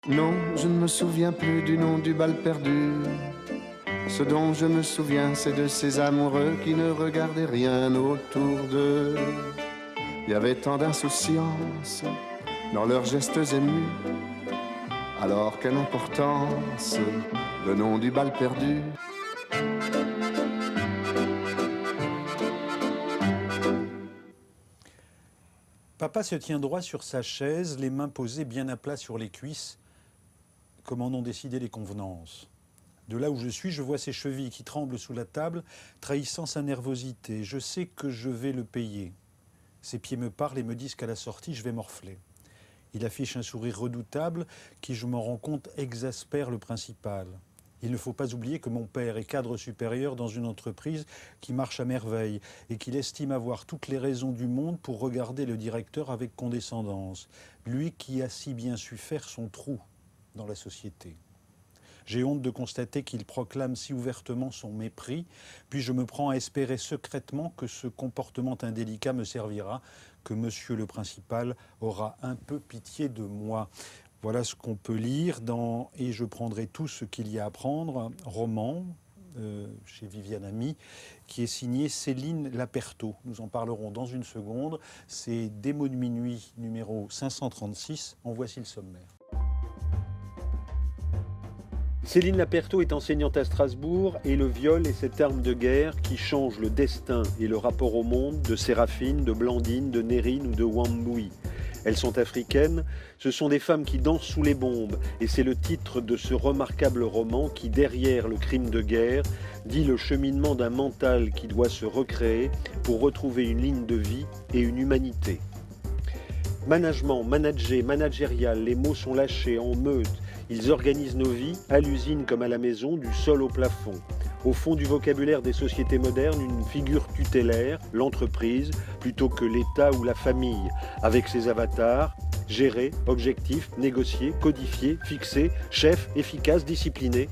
Non, je ne me souviens plus du nom du bal perdu. Ce dont je me souviens, c'est de ces amoureux qui ne regardaient rien autour d'eux. Il y avait tant d'insouciance dans leurs gestes émus. Alors quelle importance, le nom du bal perdu. Papa se tient droit sur sa chaise, les mains posées bien à plat sur les cuisses, comme en ont décidé les convenances. De là où je suis, je vois ses chevilles qui tremblent sous la table, trahissant sa nervosité. Je sais que je vais le payer. Ses pieds me parlent et me disent qu'à la sortie, je vais morfler. Il affiche un sourire redoutable qui, je m'en rends compte, exaspère le principal. Il ne faut pas oublier que mon père est cadre supérieur dans une entreprise qui marche à merveille et qu'il estime avoir toutes les raisons du monde pour regarder le directeur avec condescendance, lui qui a si bien su faire son trou dans la société. J'ai honte de constater qu'il proclame si ouvertement son mépris, puis je me prends à espérer secrètement que ce comportement indélicat me servira, que monsieur le principal aura un peu pitié de moi. Voilà ce qu'on peut lire dans Et je prendrai tout ce qu'il y a à prendre, roman chez Viviane Ami, qui est signé Céline Laperto. Nous en parlerons dans une seconde. C'est Des mots de minuit numéro 536. En voici le sommaire. Céline Laperto est enseignante à Strasbourg et le viol est cette arme de guerre qui change le destin et le rapport au monde de Séraphine, de Blandine, de Nérine ou de Wambui. Elles sont africaines, ce sont des femmes qui dansent sous les bombes et c'est le titre de ce remarquable roman qui, derrière le crime de guerre, dit le cheminement d'un mental qui doit se recréer pour retrouver une ligne de vie et une humanité. Management, manager, managérial, les mots sont lâchés en meute. Ils organisent nos vies, à l'usine comme à la maison, du sol au plafond. Au fond du vocabulaire des sociétés modernes, une figure tutélaire, l'entreprise, plutôt que l'État ou la famille, avec ses avatars, gérer, objectif, négocier, codifier, fixer, chef, efficace, discipliné.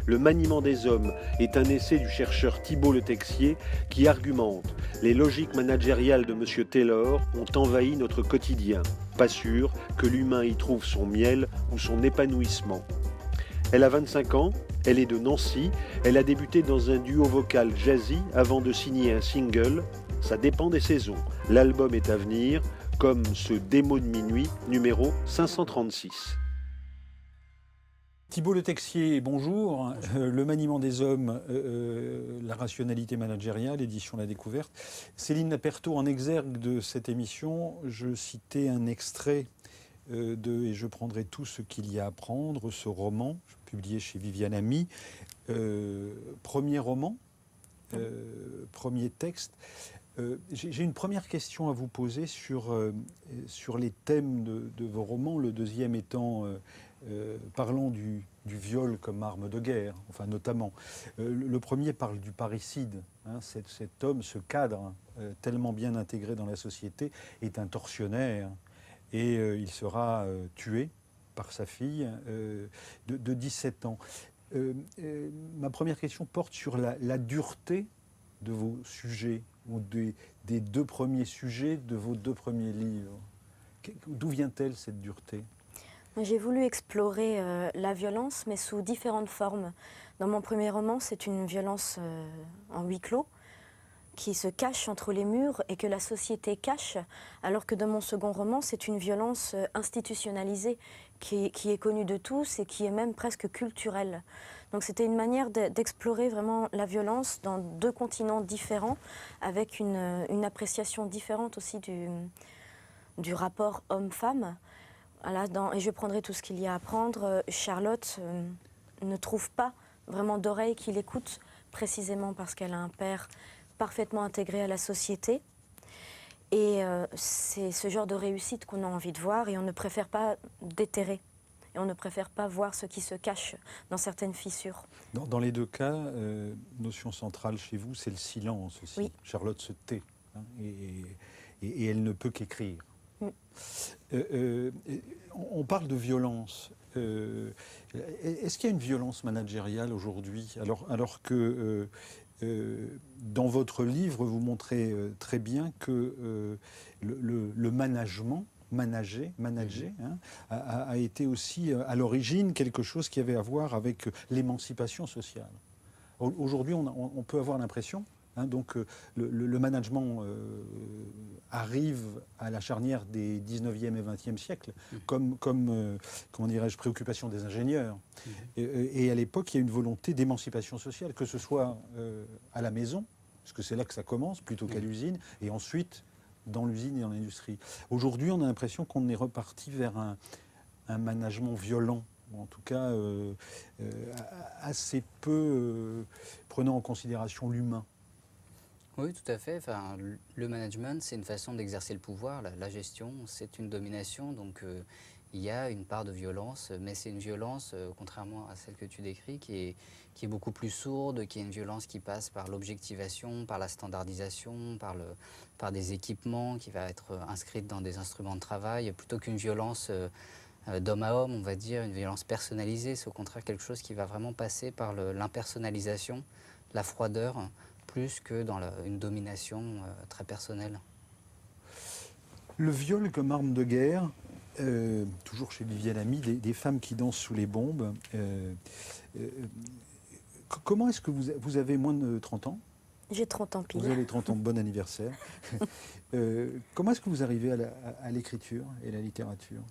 Le maniement des hommes est un essai du chercheur Thibault Le Texier qui argumente « Les logiques managériales de M. Taylor ont envahi notre quotidien. Pas sûr que l'humain y trouve son miel ou son épanouissement. » Elle a 25 ans, elle est de Nancy, elle a débuté dans un duo vocal jazzy avant de signer un single. Ça dépend des saisons. L'album est à venir, comme ce démo de minuit numéro 536. Thibault Le Texier, bonjour. Le maniement des hommes, la rationalité managériale, édition La Découverte. Céline Laperto, en exergue de cette émission, je citais un extrait de Et je prendrai tout ce qu'il y a à prendre, ce roman, publié chez Viviane Ami. Premier roman, premier texte. J'ai une première question à vous poser sur les thèmes de vos romans, le deuxième étant parlant du viol comme arme de guerre, enfin notamment. Le premier parle du parricide. Hein, cet homme, ce cadre tellement bien intégré dans la société, est un tortionnaire et il sera tué par sa fille de 17 ans. Ma première question porte sur la dureté de vos sujets ou des deux premiers sujets de vos deux premiers livres. D'où vient-elle cette dureté ? J'ai voulu explorer la violence, mais sous différentes formes. Dans mon premier roman, c'est une violence en huis clos, qui se cache entre les murs et que la société cache, alors que dans mon second roman, c'est une violence institutionnalisée, qui est connue de tous et qui est même presque culturelle. Donc c'était une manière d'explorer vraiment la violence dans deux continents différents, avec une appréciation différente aussi du rapport homme-femme. Voilà, et je prendrai tout ce qu'il y a à prendre. Charlotte ne trouve pas vraiment d'oreille qui l'écoute, précisément parce qu'elle a un père parfaitement intégré à la société. Et c'est ce genre de réussite qu'on a envie de voir et on ne préfère pas déterrer. Et on ne préfère pas voir ce qui se cache dans certaines fissures. Dans les deux cas, notion centrale chez vous, c'est le silence aussi. Oui. Charlotte se tait hein, et elle ne peut qu'écrire. Mm. On parle de violence. Est-ce qu'il y a une violence managériale aujourd'hui alors que dans votre livre, vous montrez très bien que le management managé, a été aussi à l'origine quelque chose qui avait à voir avec l'émancipation sociale. Aujourd'hui, on peut avoir l'impression, donc le management arrive à la charnière des 19e et 20e siècles comme comment dirais-je, préoccupation des ingénieurs. Et à l'époque, il y a une volonté d'émancipation sociale, que ce soit à la maison, parce que c'est là que ça commence, plutôt qu'à l'usine, et ensuite dans l'usine et dans l'industrie. Aujourd'hui, on a l'impression qu'on est reparti vers un management violent, ou en tout cas assez peu prenant en considération l'humain. Oui, tout à fait. Enfin, le management, c'est une façon d'exercer le pouvoir. La gestion, c'est une domination. Donc, il y a une part de violence, mais c'est une violence, contrairement à celle que tu décris, qui est beaucoup plus sourde, qui est une violence qui passe par l'objectivation, par la standardisation, par des équipements, qui va être inscrite dans des instruments de travail, plutôt qu'une violence d'homme à homme, on va dire, une violence personnalisée. C'est au contraire quelque chose qui va vraiment passer par l'impersonnalisation, la froideur, plus que dans une domination très personnelle. Le viol comme arme de guerre, toujours chez Viviane Ami, des femmes qui dansent sous les bombes. Comment est-ce que vous avez moins de 30 ans? J'ai 30 ans pile. Vous avez 30 ans, bon anniversaire. Comment est-ce que vous arrivez à l'écriture et à la littérature?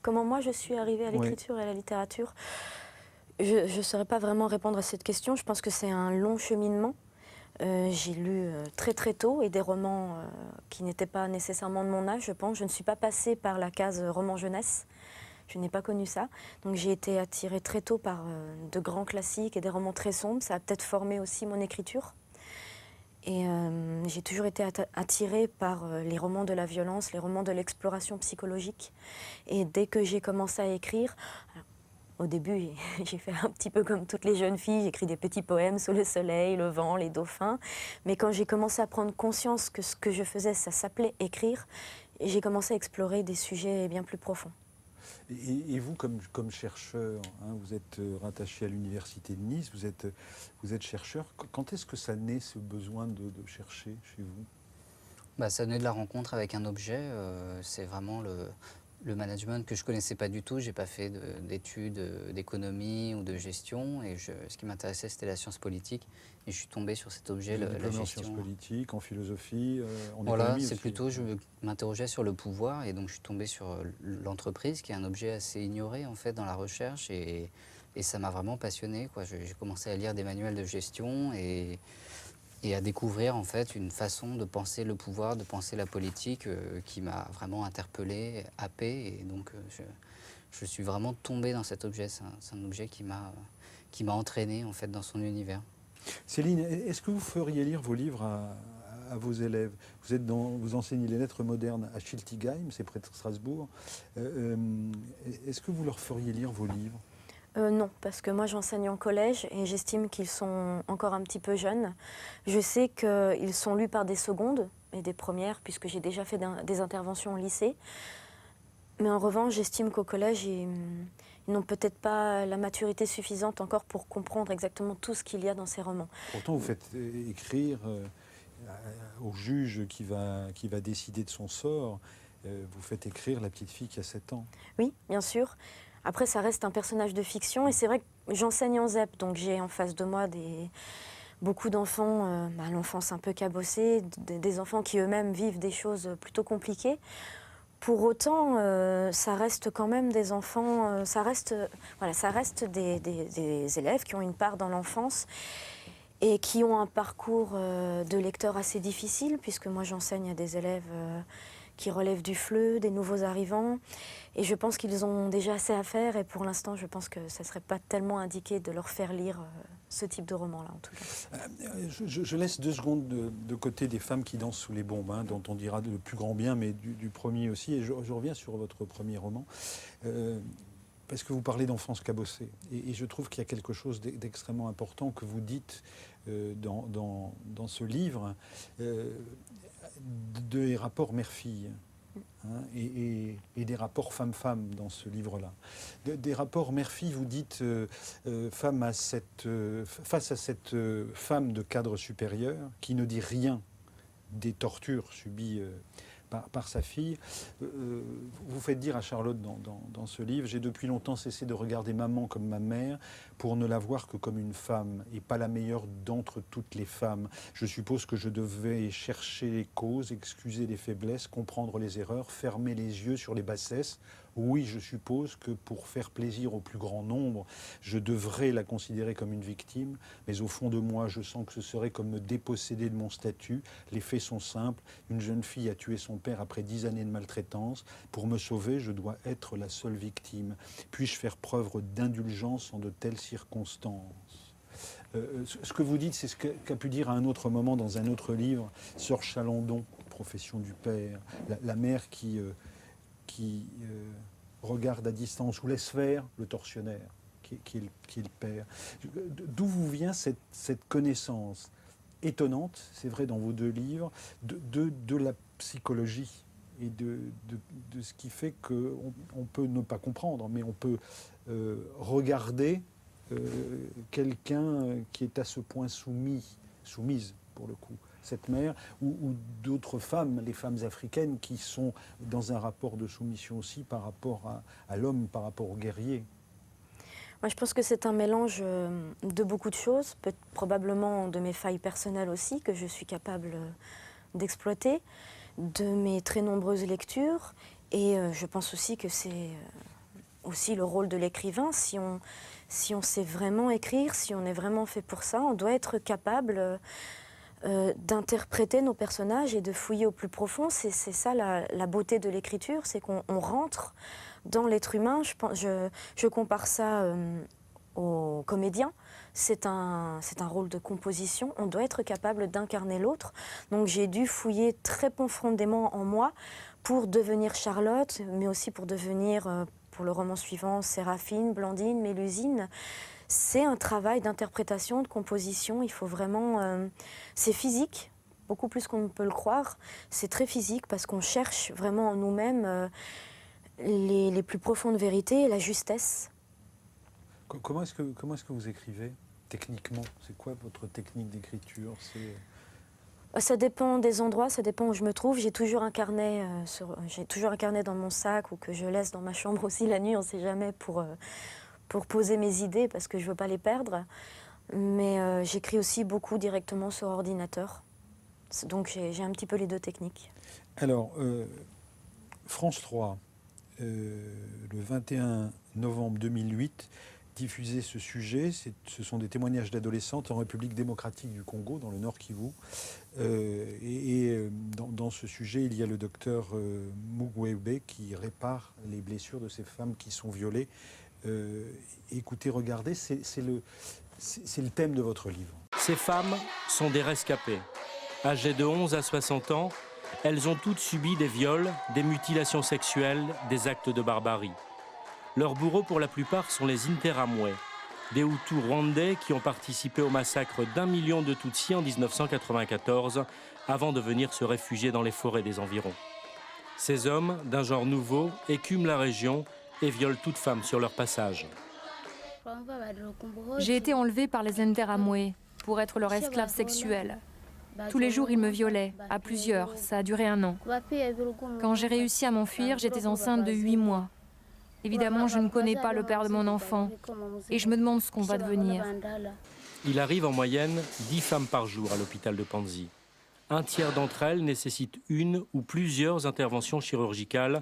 Comment moi je suis arrivée à l'écriture et à la littérature? Je ne saurais pas vraiment répondre à cette question. Je pense que c'est un long cheminement. J'ai lu très très tôt et des romans qui n'étaient pas nécessairement de mon âge, je pense. Je ne suis pas passée par la case roman jeunesse. Je n'ai pas connu ça. Donc j'ai été attirée très tôt par de grands classiques et des romans très sombres. Ça a peut-être formé aussi mon écriture. Et j'ai toujours été attirée par les romans de la violence, les romans de l'exploration psychologique. Et dès que j'ai commencé à écrire... Au début, j'ai fait un petit peu comme toutes les jeunes filles, j'écris des petits poèmes sous le soleil, le vent, les dauphins. Mais quand j'ai commencé à prendre conscience que ce que je faisais, ça s'appelait écrire, j'ai commencé à explorer des sujets bien plus profonds. Et vous, comme chercheur, vous êtes rattaché à l'université de Nice, vous êtes chercheur. Quand est-ce que ça naît, ce besoin de chercher chez vous? Ça naît de la rencontre avec un objet. C'est vraiment le management que je ne connaissais pas du tout. Je n'ai pas fait d'études d'économie ou de gestion. Et ce qui m'intéressait, c'était la science politique. Et je suis tombé sur cet objet, la gestion. En sciences politiques, en philosophie, en voilà, économie c'est aussi. plutôt, je m'interrogeais sur le pouvoir. Et donc, je suis tombé sur l'entreprise, qui est un objet assez ignoré, en fait, dans la recherche. Et ça m'a vraiment passionné, quoi. J'ai commencé à lire des manuels de gestion et à découvrir en fait une façon de penser le pouvoir, de penser la politique qui m'a vraiment interpellé, happé. Et donc je suis vraiment tombé dans cet objet. C'est un objet qui m'a entraîné en fait dans son univers. Céline, est-ce que vous feriez lire vos livres à vos élèves? Vous enseignez les lettres modernes à Schiltigheim, c'est près de Strasbourg. Est-ce que vous leur feriez lire vos livres? Non, parce que moi j'enseigne en collège et j'estime qu'ils sont encore un petit peu jeunes. Je sais qu'ils sont lus par des secondes et des premières, puisque j'ai déjà fait des interventions au lycée. Mais en revanche, j'estime qu'au collège, ils n'ont peut-être pas la maturité suffisante encore pour comprendre exactement tout ce qu'il y a dans ces romans. Pourtant, vous faites écrire au juge qui va décider de son sort, vous faites écrire la petite fille qui a 7 ans. Oui, bien sûr. Après, ça reste un personnage de fiction et c'est vrai que j'enseigne en ZEP, donc j'ai en face de moi beaucoup d'enfants, l'enfance un peu cabossée, des enfants qui eux-mêmes vivent des choses plutôt compliquées. Pour autant, ça reste quand même des enfants, ça reste des élèves qui ont une part dans l'enfance et qui ont un parcours de lecteur assez difficile, puisque moi j'enseigne à des élèves qui relèvent du FLE, des nouveaux arrivants. Et je pense qu'ils ont déjà assez à faire. Et pour l'instant, je pense que ça ne serait pas tellement indiqué de leur faire lire ce type de roman-là, en tout cas. Je laisse 2 secondes de côté des femmes qui dansent sous les bombes, dont on dira le plus grand bien, mais du premier aussi. Et je reviens sur votre premier roman. Parce que vous parlez d'enfance cabossée. Et je trouve qu'il y a quelque chose d'extrêmement important que vous dites dans ce livre, des rapports mère-fille. Et des rapports femme-femme dans ce livre-là. Des rapports mère-fille, vous dites, face à cette femme de cadre supérieur qui ne dit rien des tortures subies par sa fille. Vous faites dire à Charlotte dans ce livre, j'ai depuis longtemps cessé de regarder maman comme ma mère pour ne la voir que comme une femme et pas la meilleure d'entre toutes les femmes. Je suppose que je devais chercher les causes, excuser les faiblesses, comprendre les erreurs, fermer les yeux sur les bassesses. Oui, je suppose que pour faire plaisir au plus grand nombre, je devrais la considérer comme une victime, mais au fond de moi, je sens que ce serait comme me déposséder de mon statut. Les faits sont simples. Une jeune fille a tué son père après 10 années de maltraitance. Pour me sauver, je dois être la seule victime. Puis-je faire preuve d'indulgence en de telles circonstances ? Ce que vous dites, c'est ce qu'a pu dire à un autre moment dans un autre livre Sœur Chalandon, Profession du père, la mère qui regarde à distance ou laisse faire le tortionnaire, qui est le père. D'où vous vient cette connaissance étonnante, c'est vrai dans vos 2 livres, de la psychologie et de ce qui fait qu'on peut ne pas comprendre, mais on peut regarder quelqu'un qui est à ce point soumise pour le coup, cette mère, ou d'autres femmes, les femmes africaines qui sont dans un rapport de soumission aussi par rapport à l'homme, par rapport au guerrier. Moi, je pense que c'est un mélange de beaucoup de choses, probablement de mes failles personnelles aussi, que je suis capable d'exploiter, de mes très nombreuses lectures, et je pense aussi que c'est aussi le rôle de l'écrivain. Si on sait vraiment écrire, si on est vraiment fait pour ça, on doit être capable d'interpréter nos personnages et de fouiller au plus profond. C'est ça la beauté de l'écriture, c'est qu'on rentre dans l'être humain. Je compare ça aux comédiens. C'est un rôle de composition. On doit être capable d'incarner l'autre. Donc j'ai dû fouiller très profondément en moi pour devenir Charlotte, mais aussi pour devenir, pour le roman suivant, Séraphine, Blandine, Mélusine. C'est un travail d'interprétation, de composition. Il faut vraiment... c'est physique, beaucoup plus qu'on ne peut le croire. C'est très physique parce qu'on cherche vraiment en nous-mêmes les plus profondes vérités et la justesse. Comment est-ce que vous écrivez techniquement? C'est quoi votre technique d'écriture? Ça dépend des endroits, ça dépend où je me trouve. J'ai toujours un carnet dans mon sac ou que je laisse dans ma chambre aussi la nuit, on ne sait jamais, pour poser mes idées parce que je ne veux pas les perdre. Mais j'écris aussi beaucoup directement sur ordinateur. Donc j'ai un petit peu les 2 techniques. Alors, France 3, le 21 novembre 2008, diffusait ce sujet. Ce sont des témoignages d'adolescentes en République démocratique du Congo, dans le Nord Kivu. Dans ce sujet, il y a le docteur Mukwege qui répare les blessures de ces femmes qui sont violées. Écoutez, regardez, c'est le thème de votre livre. Ces femmes sont des rescapées. Âgées de 11 à 60 ans, elles ont toutes subi des viols, des mutilations sexuelles, des actes de barbarie. Leurs bourreaux, pour la plupart, sont les Interamwe, des Hutus rwandais qui ont participé au massacre d'1 million de Tutsis en 1994, avant de venir se réfugier dans les forêts des environs. Ces hommes, d'un genre nouveau, écument la région et violent toute femme sur leur passage. J'ai été enlevée par les Interamwe pour être leur esclave sexuelle. Tous les jours, ils me violaient, à plusieurs. Ça a duré 1 an. Quand j'ai réussi à m'enfuir, j'étais enceinte de 8 mois. Évidemment, je ne connais pas le père de mon enfant et je me demande ce qu'on va devenir. Il arrive en moyenne 10 femmes par jour à l'hôpital de Panzi. Un tiers d'entre elles nécessitent une ou plusieurs interventions chirurgicales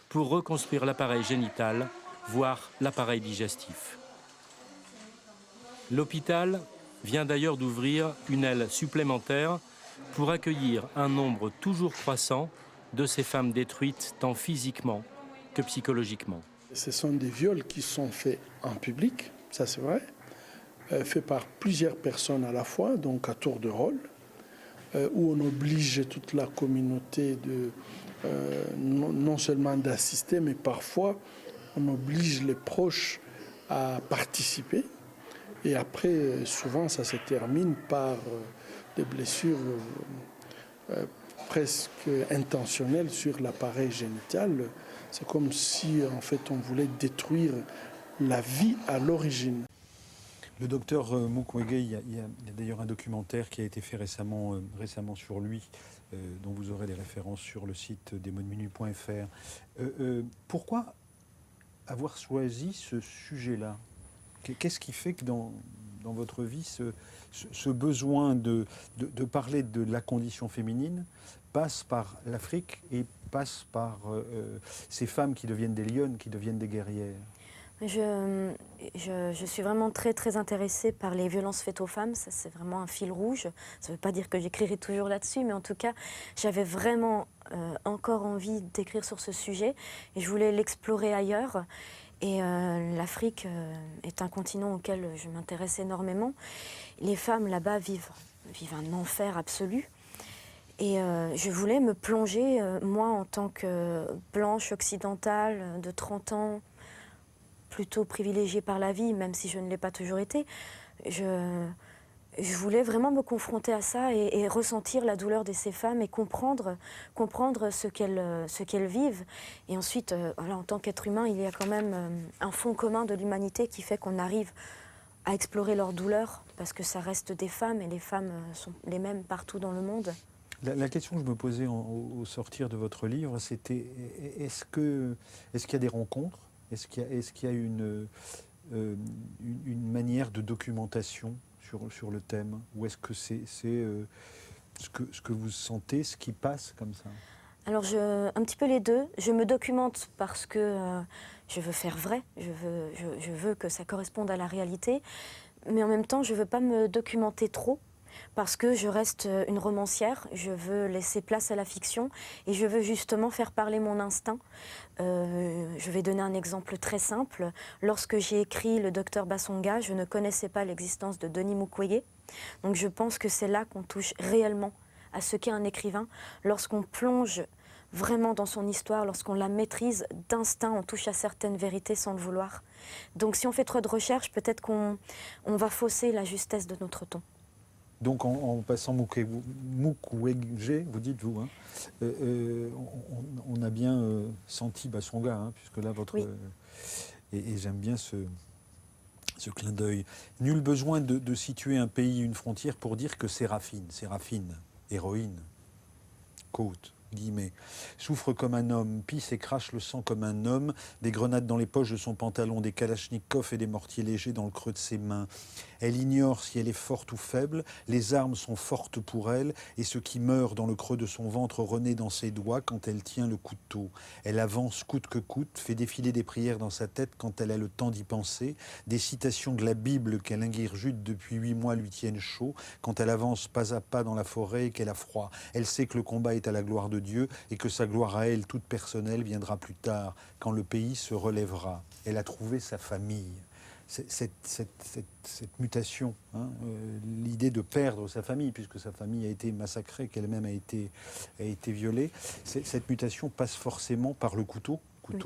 pour reconstruire l'appareil génital, voire l'appareil digestif. L'hôpital vient d'ailleurs d'ouvrir une aile supplémentaire pour accueillir un nombre toujours croissant de ces femmes détruites tant physiquement que psychologiquement. Ce sont des viols qui sont faits en public, ça c'est vrai, faits par plusieurs personnes à la fois, donc à tour de rôle, où on oblige toute la communauté non seulement d'assister, mais parfois on oblige les proches à participer. Et après, souvent, ça se termine par des blessures presque intentionnelles sur l'appareil génital. C'est comme si, en fait, on voulait détruire la vie à l'origine. Le docteur Mukwege, il y a d'ailleurs un documentaire qui a été fait récemment sur lui, dont vous aurez les références sur le site desmotsdemunuit.fr. Pourquoi avoir choisi ce sujet-là? Qu'est-ce qui fait que dans votre vie, ce besoin de parler de la condition féminine passe par l'Afrique et passe par ces femmes qui deviennent des lionnes, qui deviennent des guerrières? Je suis vraiment très très intéressée par les violences faites aux femmes, ça c'est vraiment un fil rouge. Ça ne veut pas dire que j'écrirai toujours là-dessus, mais en tout cas j'avais vraiment encore envie d'écrire sur ce sujet et je voulais l'explorer ailleurs. Et l'Afrique est un continent auquel je m'intéresse énormément. Les femmes là-bas vivent un enfer absolu. Et je voulais me plonger, moi en tant que blanche occidentale de 30 ans, plutôt privilégiée par la vie, même si je ne l'ai pas toujours été, je voulais vraiment me confronter à ça et ressentir la douleur de ces femmes et comprendre ce qu'elles vivent. Et ensuite, voilà, en tant qu'être humain, il y a quand même un fond commun de l'humanité qui fait qu'on arrive à explorer leur douleur, parce que ça reste des femmes et les femmes sont les mêmes partout dans le monde. La question que je me posais au sortir de votre livre, c'était est-ce qu'il y a des rencontres? Est-ce qu'il y a une manière de documentation sur le thème? Ou est-ce que c'est ce que vous sentez, ce qui passe comme ça? Alors, un petit peu les deux. Je me documente parce que je veux faire vrai, je veux que ça corresponde à la réalité, mais en même temps, je ne veux pas me documenter trop, parce que je reste une romancière, je veux laisser place à la fiction et je veux justement faire parler mon instinct. Je vais donner un exemple très simple. Lorsque j'ai écrit Le Docteur Bassonga, je ne connaissais pas l'existence de Denis Mukwege. Donc je pense que c'est là qu'on touche réellement à ce qu'est un écrivain. Lorsqu'on plonge vraiment dans son histoire, lorsqu'on la maîtrise d'instinct, on touche à certaines vérités sans le vouloir. Donc si on fait trop de recherches, peut-être qu'on va fausser la justesse de notre ton. Donc en passant Mukwege, vous dites-vous, hein, on a bien senti Bassonga, hein, puisque là, votre... Oui. Et j'aime bien ce clin d'œil. Nul besoin de situer un pays, une frontière pour dire que Séraphine, héroïne, côte, guillemets, souffre comme un homme, pisse et crache le sang comme un homme, des grenades dans les poches de son pantalon, des kalachnikovs et des mortiers légers dans le creux de ses mains. Elle ignore si elle est forte ou faible, les armes sont fortes pour elle, et ce qui meurt dans le creux de son ventre renaît dans ses doigts quand elle tient le couteau. Elle avance coûte que coûte, fait défiler des prières dans sa tête quand elle a le temps d'y penser, des citations de la Bible qu'elle ingurgite depuis 8 mois lui tiennent chaud, quand elle avance pas à pas dans la forêt et qu'elle a froid. Elle sait que le combat est à la gloire de Dieu et que sa gloire à elle, toute personnelle, viendra plus tard, quand le pays se relèvera. Elle a trouvé sa famille. Cette mutation, hein, l'idée de perdre sa famille, puisque sa famille a été massacrée, qu'elle-même a été violée, cette mutation passe forcément par le couteau, oui.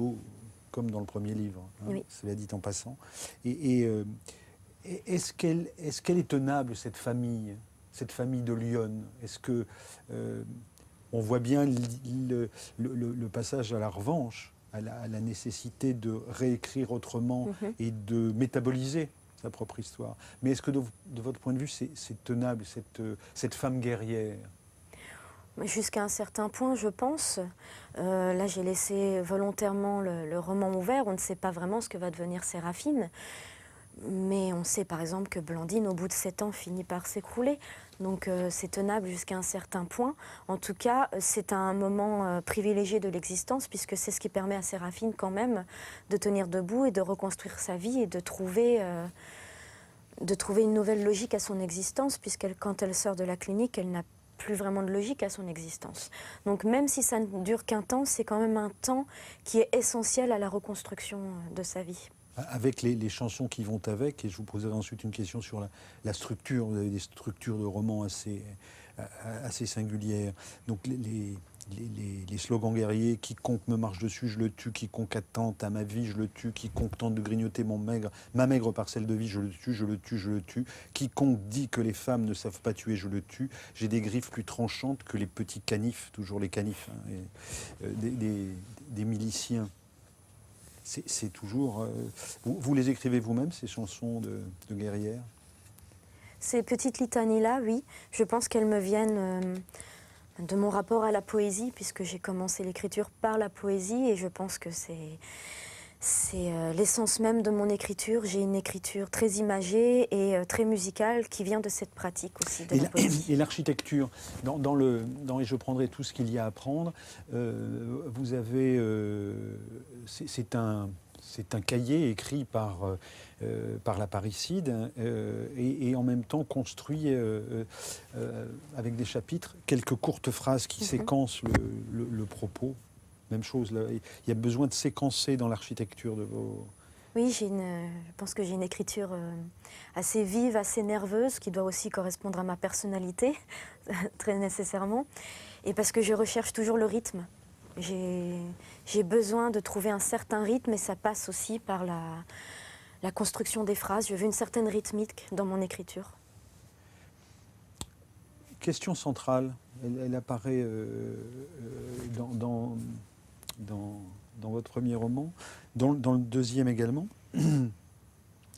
Comme dans le premier livre, hein, oui. Cela dit en passant. Est-ce qu'elle est tenable, cette famille de lionnes? Est-ce que on voit bien le passage à la revanche, à la nécessité de réécrire autrement et de métaboliser sa propre histoire. Mais est-ce que de votre point de vue, c'est tenable, cette femme guerrière? Jusqu'à un certain point, je pense. Là, j'ai laissé volontairement le roman ouvert. On ne sait pas vraiment ce que va devenir Séraphine. Mais on sait par exemple que Blandine, au bout de 7 ans, finit par s'écrouler. Donc c'est tenable jusqu'à un certain point. En tout cas, c'est un moment privilégié de l'existence, puisque c'est ce qui permet à Séraphine quand même de tenir debout et de reconstruire sa vie et de trouver une nouvelle logique à son existence, quand elle sort de la clinique, elle n'a plus vraiment de logique à son existence. Donc même si ça ne dure qu'un temps, c'est quand même un temps qui est essentiel à la reconstruction de sa vie. Avec les chansons qui vont avec, et je vous poserai ensuite une question sur la structure, vous avez des structures de romans assez singulières. Donc les slogans guerriers, quiconque me marche dessus, je le tue, quiconque attente à ma vie, je le tue, quiconque tente de grignoter ma maigre parcelle de vie, je le tue, je le tue, je le tue, quiconque dit que les femmes ne savent pas tuer, je le tue, j'ai des griffes plus tranchantes que les petits canifs, toujours les canifs, hein, des miliciens. C'est toujours... vous les écrivez vous-même, ces chansons de guerrières? Ces petites litanies-là, oui. Je pense qu'elles me viennent de mon rapport à la poésie, puisque j'ai commencé l'écriture par la poésie, et je pense que c'est l'essence même de mon écriture. J'ai une écriture très imagée et très musicale qui vient de cette pratique aussi de la poésie. Et l'architecture, et je prendrai tout ce qu'il y a à prendre, vous avez... c'est un cahier écrit par la parricide et en même temps construit avec des chapitres, quelques courtes phrases qui séquencent le propos. Même chose, là, il y a besoin de séquencer dans l'architecture de vos... Oui, je pense que j'ai une écriture assez vive, assez nerveuse, qui doit aussi correspondre à ma personnalité, très nécessairement. Et parce que je recherche toujours le rythme. J'ai besoin de trouver un certain rythme, et ça passe aussi par la construction des phrases. Je veux une certaine rythmique dans mon écriture. Question centrale, elle apparaît dans votre premier roman, dans le deuxième également,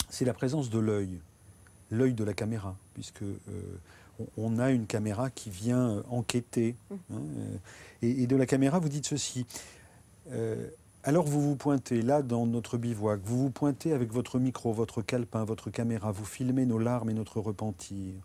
c'est la présence de l'œil de la caméra, puisque on a une caméra qui vient enquêter. Hein, et de la caméra, vous dites ceci. Alors vous vous pointez là dans notre bivouac, vous vous pointez avec votre micro, votre calepin, votre caméra, vous filmez nos larmes et notre repentir.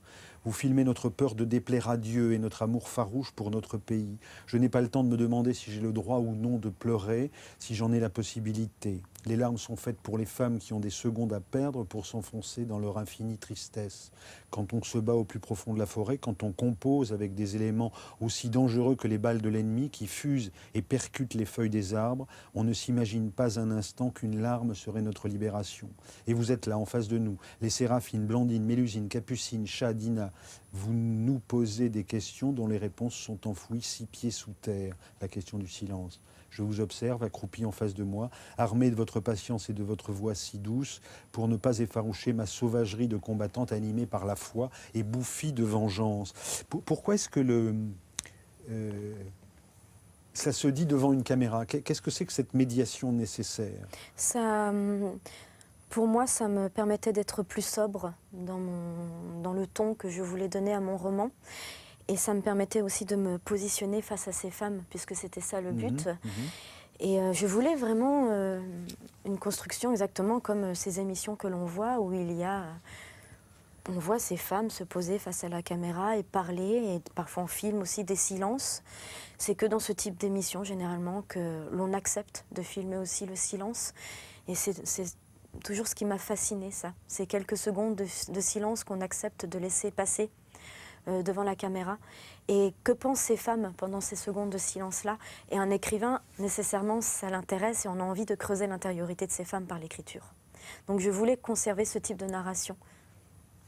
Vous filmez notre peur de déplaire à Dieu et notre amour farouche pour notre pays. Je n'ai pas le temps de me demander si j'ai le droit ou non de pleurer, si j'en ai la possibilité. Les larmes sont faites pour les femmes qui ont des secondes à perdre pour s'enfoncer dans leur infinie tristesse. Quand on se bat au plus profond de la forêt, quand on compose avec des éléments aussi dangereux que les balles de l'ennemi qui fusent et percutent les feuilles des arbres, on ne s'imagine pas un instant qu'une larme serait notre libération. Et vous êtes là, en face de nous, les Séraphine, Blandine, Mélusine, Capucine, Chat, Dina. Vous nous posez des questions dont les réponses sont enfouies 6 pieds sous terre. La question du silence. Je vous observe, accroupi en face de moi, armé de votre patience et de votre voix si douce, pour ne pas effaroucher ma sauvagerie de combattante animée par la foi et bouffie de vengeance. Pourquoi est-ce que ça se dit devant une caméra? Qu'est-ce que c'est que cette médiation nécessaire? Pour moi, ça me permettait d'être plus sobre dans le ton que je voulais donner à mon roman. Et ça me permettait aussi de me positionner face à ces femmes, puisque c'était ça le but. Et je voulais vraiment une construction exactement comme ces émissions que l'on voit, où on voit ces femmes se poser face à la caméra et parler, et parfois on filme aussi des silences. C'est que dans ce type d'émission, généralement, que l'on accepte de filmer aussi le silence. Et c'est toujours ce qui m'a fascinée, ça. Ces quelques secondes de silence qu'on accepte de laisser passer devant la caméra. Et que pensent ces femmes pendant ces secondes de silence-là? Et un écrivain, nécessairement, ça l'intéresse et on a envie de creuser l'intériorité de ces femmes par l'écriture. Donc je voulais conserver ce type de narration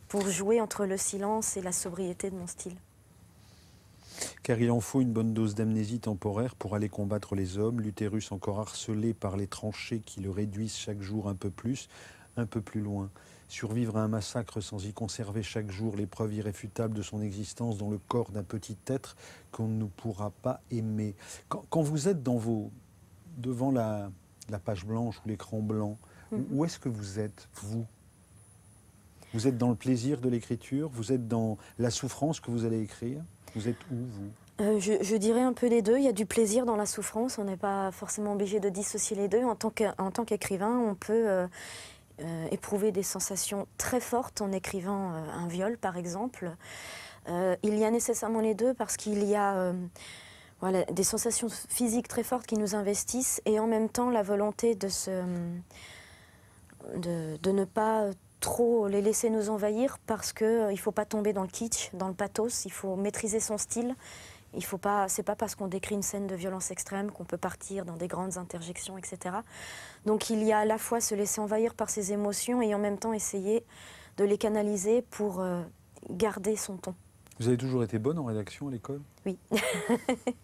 pour jouer entre le silence et la sobriété de mon style. Car il en faut une bonne dose d'amnésie temporaire pour aller combattre les hommes, l'utérus encore harcelé par les tranchées qui le réduisent chaque jour un peu plus loin. Survivre à un massacre sans y conserver chaque jour l'épreuve irréfutable de son existence dans le corps d'un petit être qu'on ne pourra pas aimer. Quand vous êtes devant la page blanche ou l'écran blanc, où est-ce que vous êtes, vous? Vous êtes dans le plaisir de l'écriture? Vous êtes dans la souffrance que vous allez écrire? Vous êtes où, vous? Je dirais un peu les deux. Il y a du plaisir dans la souffrance. On n'est pas forcément obligé de dissocier les deux. En tant qu'écrivain, on peut éprouver des sensations très fortes en écrivant un viol, par exemple. Il y a nécessairement les deux parce qu'il y a des sensations physiques très fortes qui nous investissent et en même temps la volonté de ne pas trop les laisser nous envahir parce qu'il ne faut pas tomber dans le kitsch, dans le pathos, il faut maîtriser son style. C'est pas parce qu'on décrit une scène de violence extrême qu'on peut partir dans des grandes interjections, etc. Donc il y a à la fois se laisser envahir par ses émotions et en même temps essayer de les canaliser pour garder son ton. Vous avez toujours été bonne en rédaction à l'école? Oui,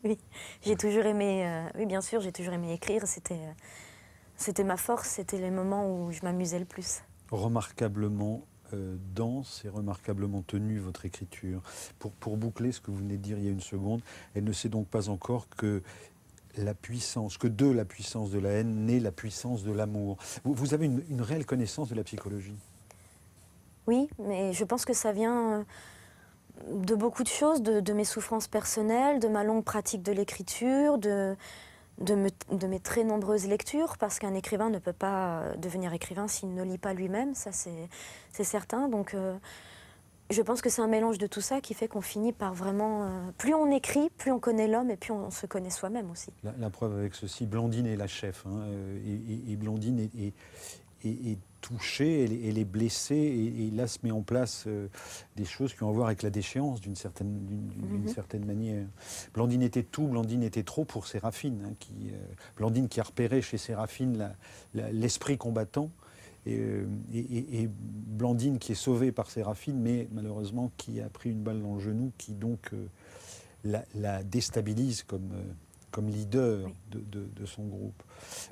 oui. J'ai toujours aimé, oui bien sûr, j'ai toujours aimé écrire. C'était ma force, c'était les moments où je m'amusais le plus. Remarquablement dense et remarquablement tenue votre écriture. Pour boucler ce que vous venez de dire il y a une seconde, elle ne sait donc pas encore que de la puissance de la haine naît la puissance de l'amour. Vous avez une réelle connaissance de la psychologie? Oui, mais je pense que ça vient De beaucoup de choses, de mes souffrances personnelles, de ma longue pratique de l'écriture, de mes très nombreuses lectures, parce qu'un écrivain ne peut pas devenir écrivain s'il ne lit pas lui-même, ça c'est certain. Donc je pense que c'est un mélange de tout ça qui fait qu'on finit par vraiment... plus on écrit, plus on connaît l'homme et plus on se connaît soi-même aussi. La preuve avec ceci, Blandine est la chef, hein, et Blandine est touchée, elle est blessée, et là se met en place des choses qui ont à voir avec la déchéance d'une certaine manière. Blandine était tout, Blandine était trop pour Séraphine. Hein, Blandine qui a repéré chez Séraphine l'esprit combattant, et Blandine qui est sauvée par Séraphine, mais malheureusement qui a pris une balle dans le genou, qui donc la déstabilise comme leader de son groupe.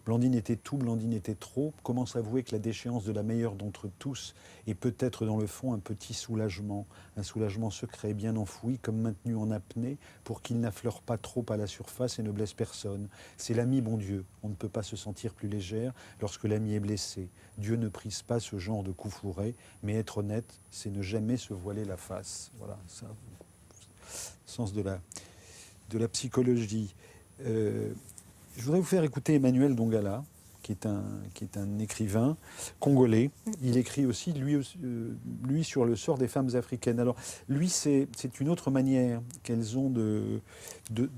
Blandine était tout, Blandine était trop. Comment s'avouer que la déchéance de la meilleure d'entre tous est peut-être dans le fond un petit soulagement, un soulagement secret, bien enfoui, comme maintenu en apnée, pour qu'il n'affleure pas trop à la surface et ne blesse personne. C'est l'ami, bon Dieu. On ne peut pas se sentir plus légère lorsque l'ami est blessé. Dieu ne prise pas ce genre de coup fourré, mais être honnête, c'est ne jamais se voiler la face. Voilà, ça, sens de la psychologie. Je voudrais vous faire écouter Emmanuel Dongala, qui est un écrivain congolais. Il écrit aussi, lui sur le sort des femmes africaines. Alors, lui, c'est une autre manière qu'elles ont de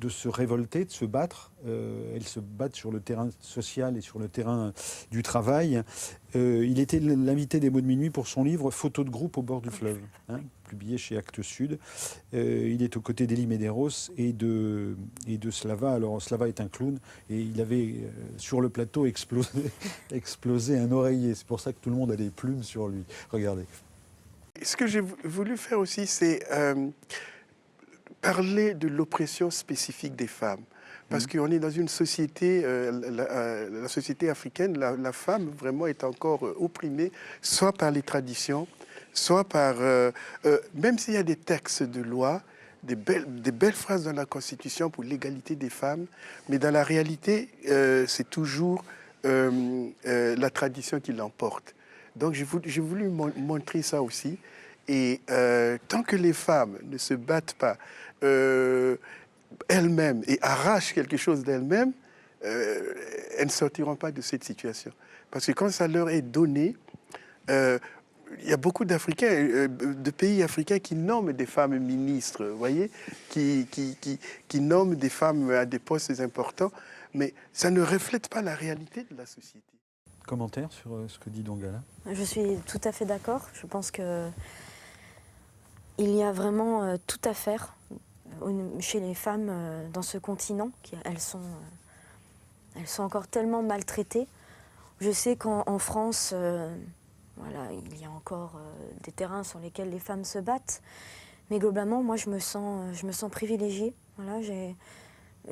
se révolter, de se battre. Elles se battent sur le terrain social et sur le terrain du travail. Il était l'invité des Mots de Minuit pour son livre « Photos de groupe au bord du fleuve », hein, publié chez Actes Sud. Il est aux côtés d'Elie Medeiros et de Slava. Alors Slava est un clown et il avait sur le plateau explosé un oreiller. C'est pour ça que tout le monde a des plumes sur lui. Regardez. Ce que j'ai voulu faire aussi, c'est parler de l'oppression spécifique des femmes. Parce qu'on est dans une société, la société africaine, la femme vraiment est encore opprimée, soit par les traditions, soit par... même s'il y a des textes de loi, des belles phrases dans la Constitution pour l'égalité des femmes, mais dans la réalité, c'est toujours la tradition qui l'emporte. Donc j'ai voulu montrer ça aussi. Et tant que les femmes ne se battent pas elles-mêmes et arrachent quelque chose d'elles-mêmes, elles ne sortiront pas de cette situation. Parce que quand ça leur est donné, il y a beaucoup d'Africains, de pays africains qui nomment des femmes ministres, vous voyez, qui nomment des femmes à des postes importants, mais ça ne reflète pas la réalité de la société. Commentaire sur ce que dit Dongala? Je suis tout à fait d'accord. Je pense que il y a vraiment tout à faire chez les femmes dans ce continent. Elles sont encore tellement maltraitées. Je sais qu'en France, voilà, il y a encore des terrains sur lesquels les femmes se battent. Mais globalement, moi, je me sens privilégiée. Voilà,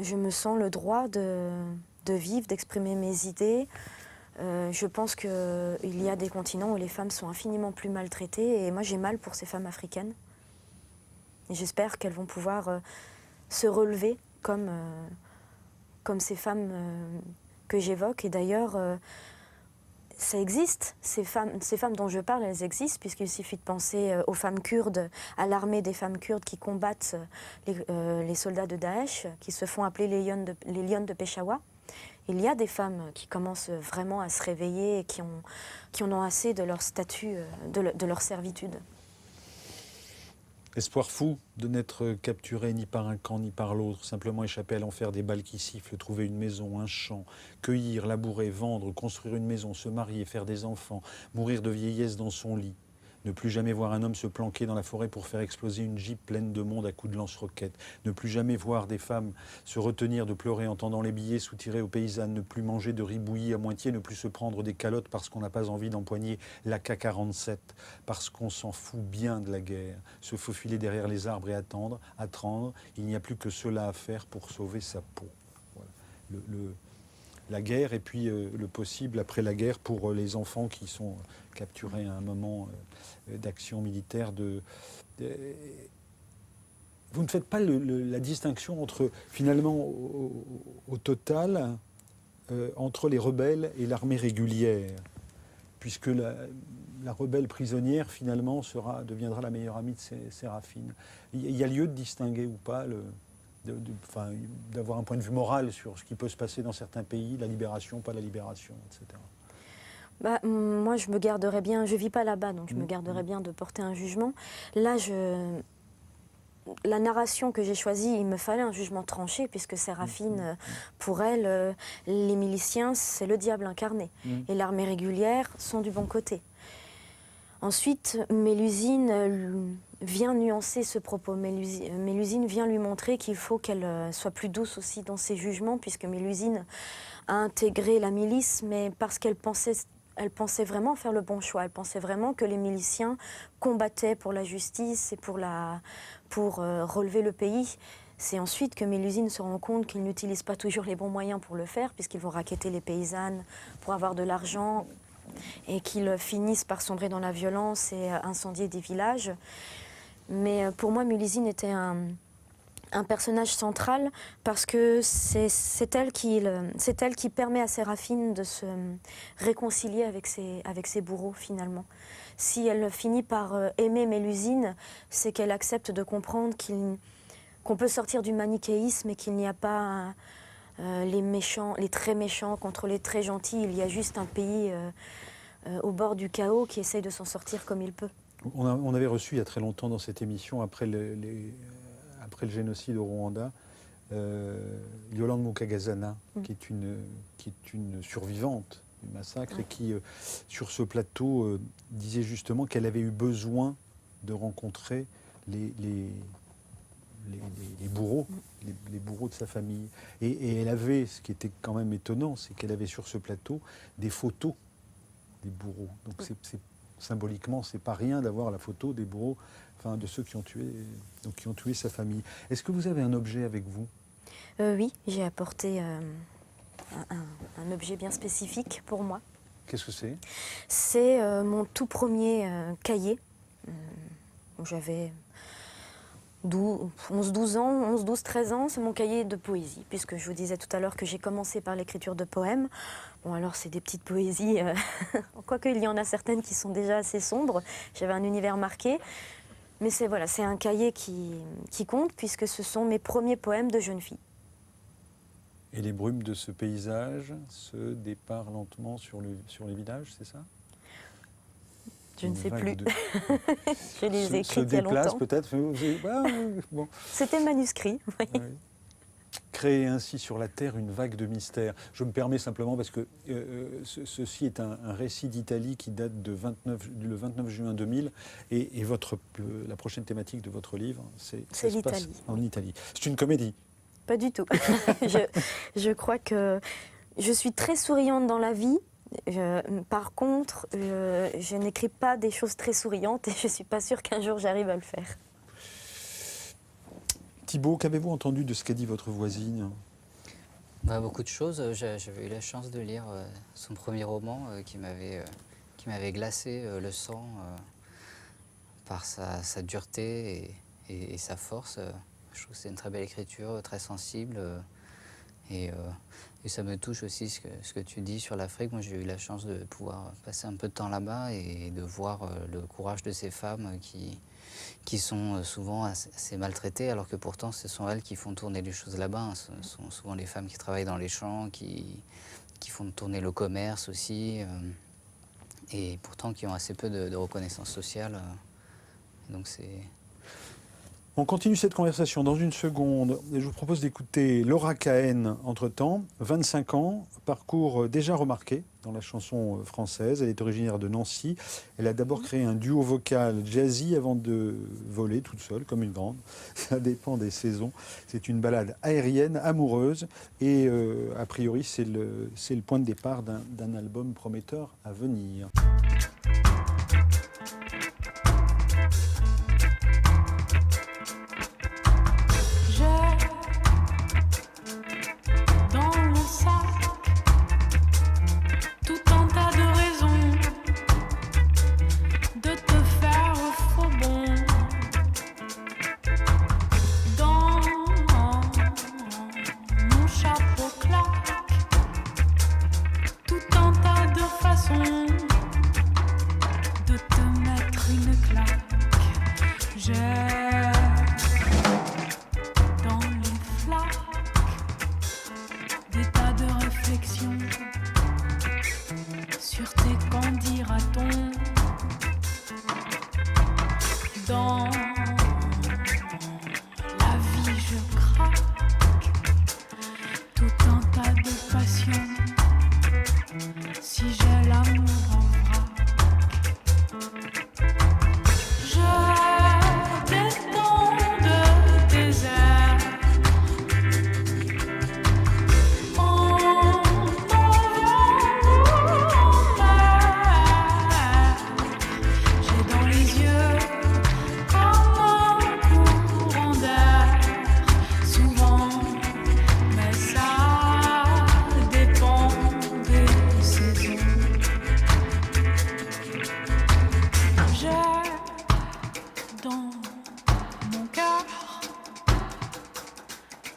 je me sens le droit de vivre, d'exprimer mes idées. Je pense qu'il y a des continents où les femmes sont infiniment plus maltraitées. Et moi, j'ai mal pour ces femmes africaines. Et j'espère qu'elles vont pouvoir se relever comme ces femmes que j'évoque. Et d'ailleurs, ça existe. Ces femmes dont je parle, elles existent, puisqu'il suffit de penser aux femmes kurdes, à l'armée des femmes kurdes qui combattent les soldats de Daesh, qui se font appeler les lionnes de Peshawar. Il y a des femmes qui commencent vraiment à se réveiller et qui en ont assez de leur statut, de leur servitude. Espoir fou de n'être capturé ni par un camp ni par l'autre, simplement échapper à l'enfer des balles qui sifflent, trouver une maison, un champ, cueillir, labourer, vendre, construire une maison, se marier, faire des enfants, mourir de vieillesse dans son lit. Ne plus jamais voir un homme se planquer dans la forêt pour faire exploser une jeep pleine de monde à coups de lance-roquettes. Ne plus jamais voir des femmes se retenir de pleurer en tendant les billets soutirés aux paysannes. Ne plus manger de riz bouilli à moitié. Ne plus se prendre des calottes parce qu'on n'a pas envie d'empoigner l'AK-47. Parce qu'on s'en fout bien de la guerre. Se faufiler derrière les arbres et attendre. Il n'y a plus que cela à faire pour sauver sa peau. Voilà. La guerre et puis le possible après la guerre pour les enfants qui sont capturés à un moment d'action militaire. Vous ne faites pas la distinction entre, finalement, au total, entre les rebelles et l'armée régulière. puisque la rebelle prisonnière, finalement, deviendra la meilleure amie de Séraphine. Il y a lieu de distinguer ou pas, d'avoir un point de vue moral sur ce qui peut se passer dans certains pays, la libération, pas la libération, etc. Moi, je me garderais bien, je ne vis pas là-bas, donc je me garderais bien de porter un jugement. Là, la narration que j'ai choisie, il me fallait un jugement tranché, puisque Séraphine, pour elle, les miliciens, c'est le diable incarné. Et l'armée régulière sont du bon côté. Ensuite, Mélusine vient nuancer ce propos. Mélusine vient lui montrer qu'il faut qu'elle soit plus douce aussi dans ses jugements, puisque Mélusine a intégré la milice, mais parce qu'elle pensait vraiment faire le bon choix. Elle pensait vraiment que les miliciens combattaient pour la justice et pour relever le pays. C'est ensuite que Mélusine se rend compte qu'ils n'utilisent pas toujours les bons moyens pour le faire, puisqu'ils vont racketter les paysannes pour avoir de l'argent, et qu'ils finissent par sombrer dans la violence et incendier des villages. Mais pour moi, Mélusine était un personnage central, parce que c'est elle qui permet à Séraphine de se réconcilier avec ses bourreaux, finalement. Si elle finit par aimer Mélusine, c'est qu'elle accepte de comprendre qu'on peut sortir du manichéisme et qu'il n'y a pas les très méchants contre les très gentils. Il y a juste un pays au bord du chaos qui essaye de s'en sortir comme il peut. On avait reçu il y a très longtemps dans cette émission, après le génocide au Rwanda, Yolande Mukagazana, qui est une survivante du massacre, et qui, sur ce plateau, disait justement qu'elle avait eu besoin de rencontrer les bourreaux, les bourreaux de sa famille. Et elle avait, ce qui était quand même étonnant, c'est qu'elle avait sur ce plateau des photos des bourreaux. Donc symboliquement, c'est pas rien d'avoir la photo des bourreaux, enfin de ceux qui ont tué sa famille. Est-ce que vous avez un objet avec vous ? Oui, j'ai apporté un objet bien spécifique pour moi. Qu'est-ce que c'est ? C'est mon tout premier cahier. J'avais 11, 12, 13 ans, c'est mon cahier de poésie, puisque je vous disais tout à l'heure que j'ai commencé par l'écriture de poèmes. Bon, alors c'est des petites poésies, quoique il y en a certaines qui sont déjà assez sombres. J'avais un univers marqué, mais c'est un cahier qui compte, puisque ce sont mes premiers poèmes de jeune fille. Et les brumes de ce paysage se déparent lentement sur les villages, c'est ça ? Je ne sais plus. Je les ai écrits il y a longtemps. Se déplace peut-être. Bon. C'était manuscrit. Oui. Oui. Créer ainsi sur la terre une vague de mystère. Je me permets simplement parce que ceci est un récit d'Italie qui date le 29 juin 2000 et la prochaine thématique de votre livre, c'est l'Italie. En Italie. C'est une comédie. Pas du tout. Je crois que je suis très souriante dans la vie. Par contre, je n'écris pas des choses très souriantes et je ne suis pas sûre qu'un jour j'arrive à le faire. Thibault, qu'avez-vous entendu de ce qu'a dit votre voisine ? Beaucoup de choses. J'avais eu la chance de lire son premier roman qui m'avait glacé le sang par sa dureté et sa force. Je trouve que c'est une très belle écriture, très sensible. Et ça me touche aussi ce que tu dis sur l'Afrique. Moi, j'ai eu la chance de pouvoir passer un peu de temps là-bas et de voir le courage de ces femmes qui sont souvent assez maltraitées, alors que pourtant, ce sont elles qui font tourner les choses là-bas. Ce sont souvent les femmes qui travaillent dans les champs, qui font tourner le commerce aussi, et pourtant qui ont assez peu de reconnaissance sociale. Donc c'est... On continue cette conversation dans une seconde. Je vous propose d'écouter Laura Cahen, entre-temps, 25 ans, parcours déjà remarqué dans la chanson française. Elle est originaire de Nancy. Elle a d'abord créé un duo vocal jazzy avant de voler toute seule, comme une grande. Ça dépend des saisons. C'est une ballade aérienne, amoureuse. Et a priori, c'est le point de départ d'un album prometteur à venir. dans les flaques des tas de réflexions sur tes qu'en dira-t-on. Dans la vie je craque tout un tas de passions. Si j'ai l'amour en vrac, je descends de tes airs en mer. J'ai dans les yeux comme un courant d'air, souvent, mais ça dépend des saisons. J'ai dans mon cœur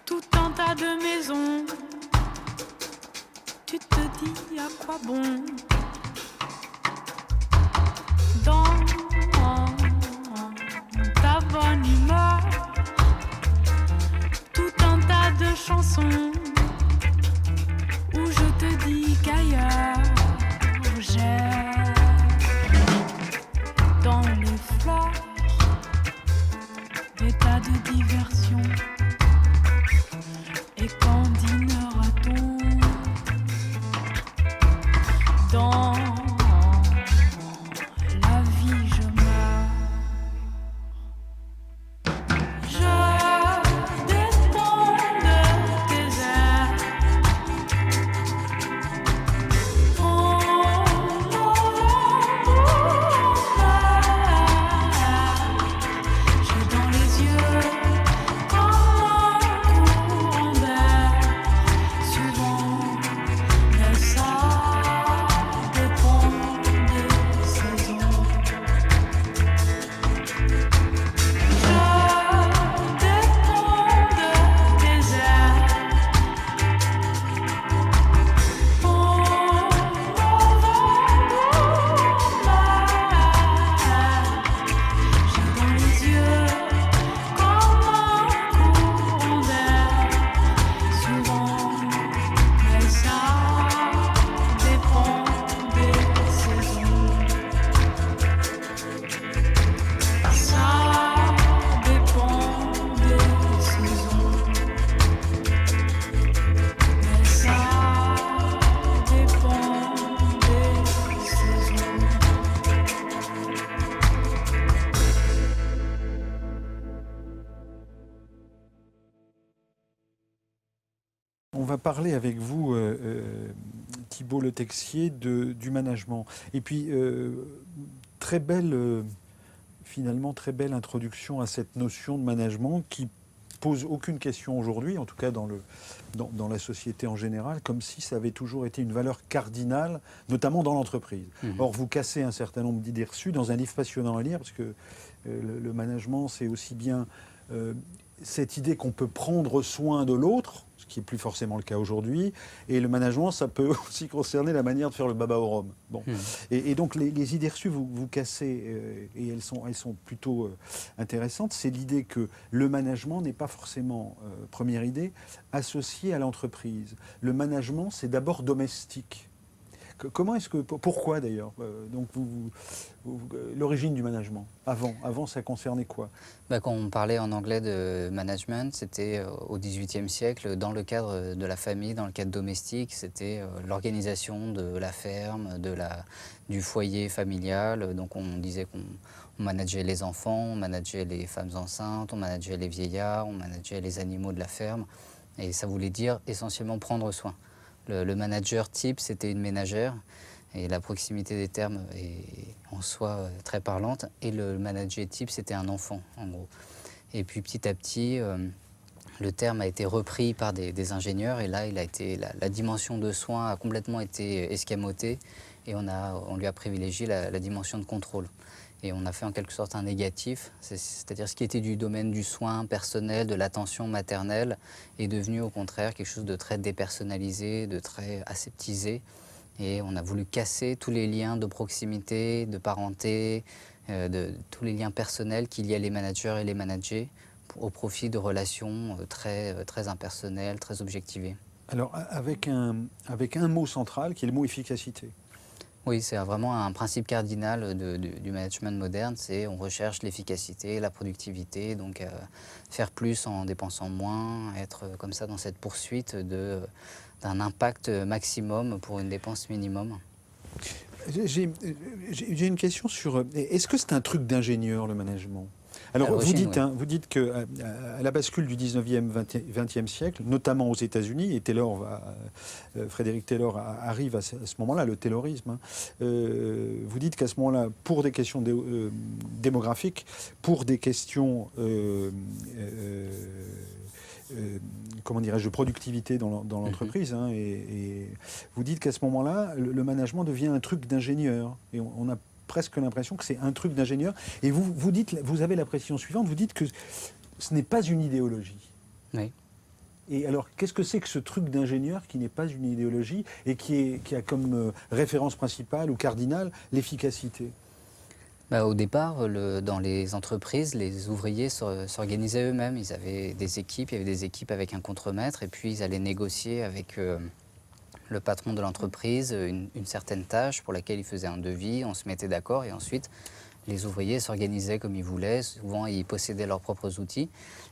tout un tas de maisons. Tu te dis à quoi bon dans ta bonne humeur, tout un tas de chansons où je te dis qu'ailleurs j'ai dans les fleurs des tas de diversions. Et quand dînera-t-on dans la vie je meurs. Je descends de tes airs en j'ai dans les yeux comme un courant d'air, souvent, mais ça dépend des saisons. Je descends de tes airs en j'ai dans les yeux comme un courant d'air, souvent, mais ça dépend des saisons. Ça dépend des saisons. Mais ça dépend des saisons. On va parler avec vous, Thibault Le Texier, du management. Et puis, très belle, finalement, très belle introduction à cette notion de management qui pose aucune question aujourd'hui, en tout cas dans la société en général, comme si ça avait toujours été une valeur cardinale, notamment dans l'entreprise. Or, vous cassez un certain nombre d'idées reçues dans un livre passionnant à lire, parce que le management, c'est aussi bien cette idée qu'on peut prendre soin de l'autre, ce qui n'est plus forcément le cas aujourd'hui, et le management, ça peut aussi concerner la manière de faire le baba au rhum. Bon. Et donc les idées reçues, vous cassez, et elles sont plutôt intéressantes, c'est l'idée que le management n'est pas forcément, première idée, associé à l'entreprise. Le management, c'est d'abord domestique. Comment est-ce que, pourquoi d'ailleurs donc l'origine du management, avant ça concernait quoi? Quand on parlait en anglais de management, c'était au XVIIIe siècle, dans le cadre de la famille, dans le cadre domestique, c'était l'organisation de la ferme, du foyer familial. Donc on disait qu'on manageait les enfants, on manageait les femmes enceintes, on manageait les vieillards, on manageait les animaux de la ferme. Et ça voulait dire essentiellement prendre soin. Le manager type, c'était une ménagère, et la proximité des termes est en soi très parlante. Et le manager type, c'était un enfant, en gros. Et puis petit à petit, le terme a été repris par des ingénieurs, et là, la dimension de soin a complètement été escamotée, et on lui a privilégié la dimension de contrôle. Et on a fait en quelque sorte un négatif, c'est-à-dire ce qui était du domaine du soin personnel, de l'attention maternelle, est devenu au contraire quelque chose de très dépersonnalisé, de très aseptisé. Et on a voulu casser tous les liens de proximité, de parenté, de tous les liens personnels qu'il y a les managers et les managés au profit de relations très impersonnelles, très objectivées. Alors, avec un mot central qui est le mot efficacité. Oui, c'est vraiment un principe cardinal du management moderne, c'est on recherche l'efficacité, la productivité, donc faire plus en dépensant moins, être comme ça dans cette poursuite d'un impact maximum pour une dépense minimum. J'ai une question sur... Est-ce que c'est un truc d'ingénieur, le management ? Alors, vous dites qu'à la bascule du 19e, 20e siècle, notamment aux États-Unis, et Frédéric Taylor arrive à ce moment-là, le taylorisme, vous dites qu'à ce moment-là, pour des questions démographiques, pour des questions comment dirais-je, de productivité dans l'entreprise, et vous dites qu'à ce moment-là, le management devient un truc d'ingénieur. Et on a presque l'impression que c'est un truc d'ingénieur. Et vous avez la précision suivante, vous dites que ce n'est pas une idéologie. Oui. Et alors, qu'est-ce que c'est que ce truc d'ingénieur qui n'est pas une idéologie et qui a comme référence principale ou cardinale l'efficacité ? Au départ, dans les entreprises, les ouvriers s'organisaient eux-mêmes. Ils avaient des équipes, il y avait des équipes avec un contremaître, et puis ils allaient négocier avec le patron de l'entreprise une certaine tâche pour laquelle il faisait un devis, on se mettait d'accord, et ensuite les ouvriers s'organisaient comme ils voulaient. Souvent, ils possédaient leurs propres outils.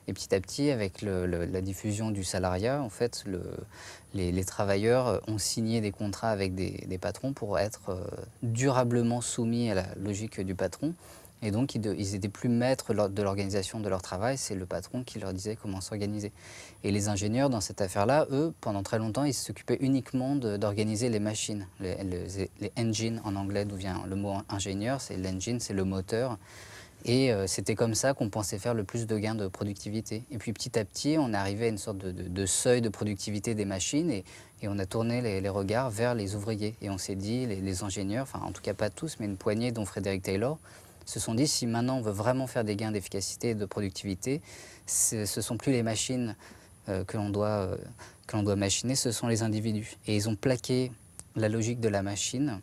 Et petit à petit, avec la diffusion du salariat, en fait, les travailleurs ont signé des contrats avec des patrons pour être durablement soumis à la logique du patron. Et donc, ils n'étaient plus maîtres de l'organisation de leur travail, c'est le patron qui leur disait comment s'organiser. Et les ingénieurs, dans cette affaire-là, eux, pendant très longtemps, ils s'occupaient uniquement d'organiser les machines, les engines en anglais, d'où vient le mot ingénieur, c'est l'engine, c'est le moteur. Et c'était comme ça qu'on pensait faire le plus de gains de productivité. Et puis petit à petit, on est arrivé à une sorte de seuil de productivité des machines, et on a tourné les regards vers les ouvriers. Et on s'est dit, les ingénieurs, enfin en tout cas pas tous, mais une poignée, dont Frédéric Taylor, se sont dit, si maintenant on veut vraiment faire des gains d'efficacité et de productivité, ce ne sont plus les machines que l'on doit machiner, ce sont les individus. Et ils ont plaqué la logique de la machine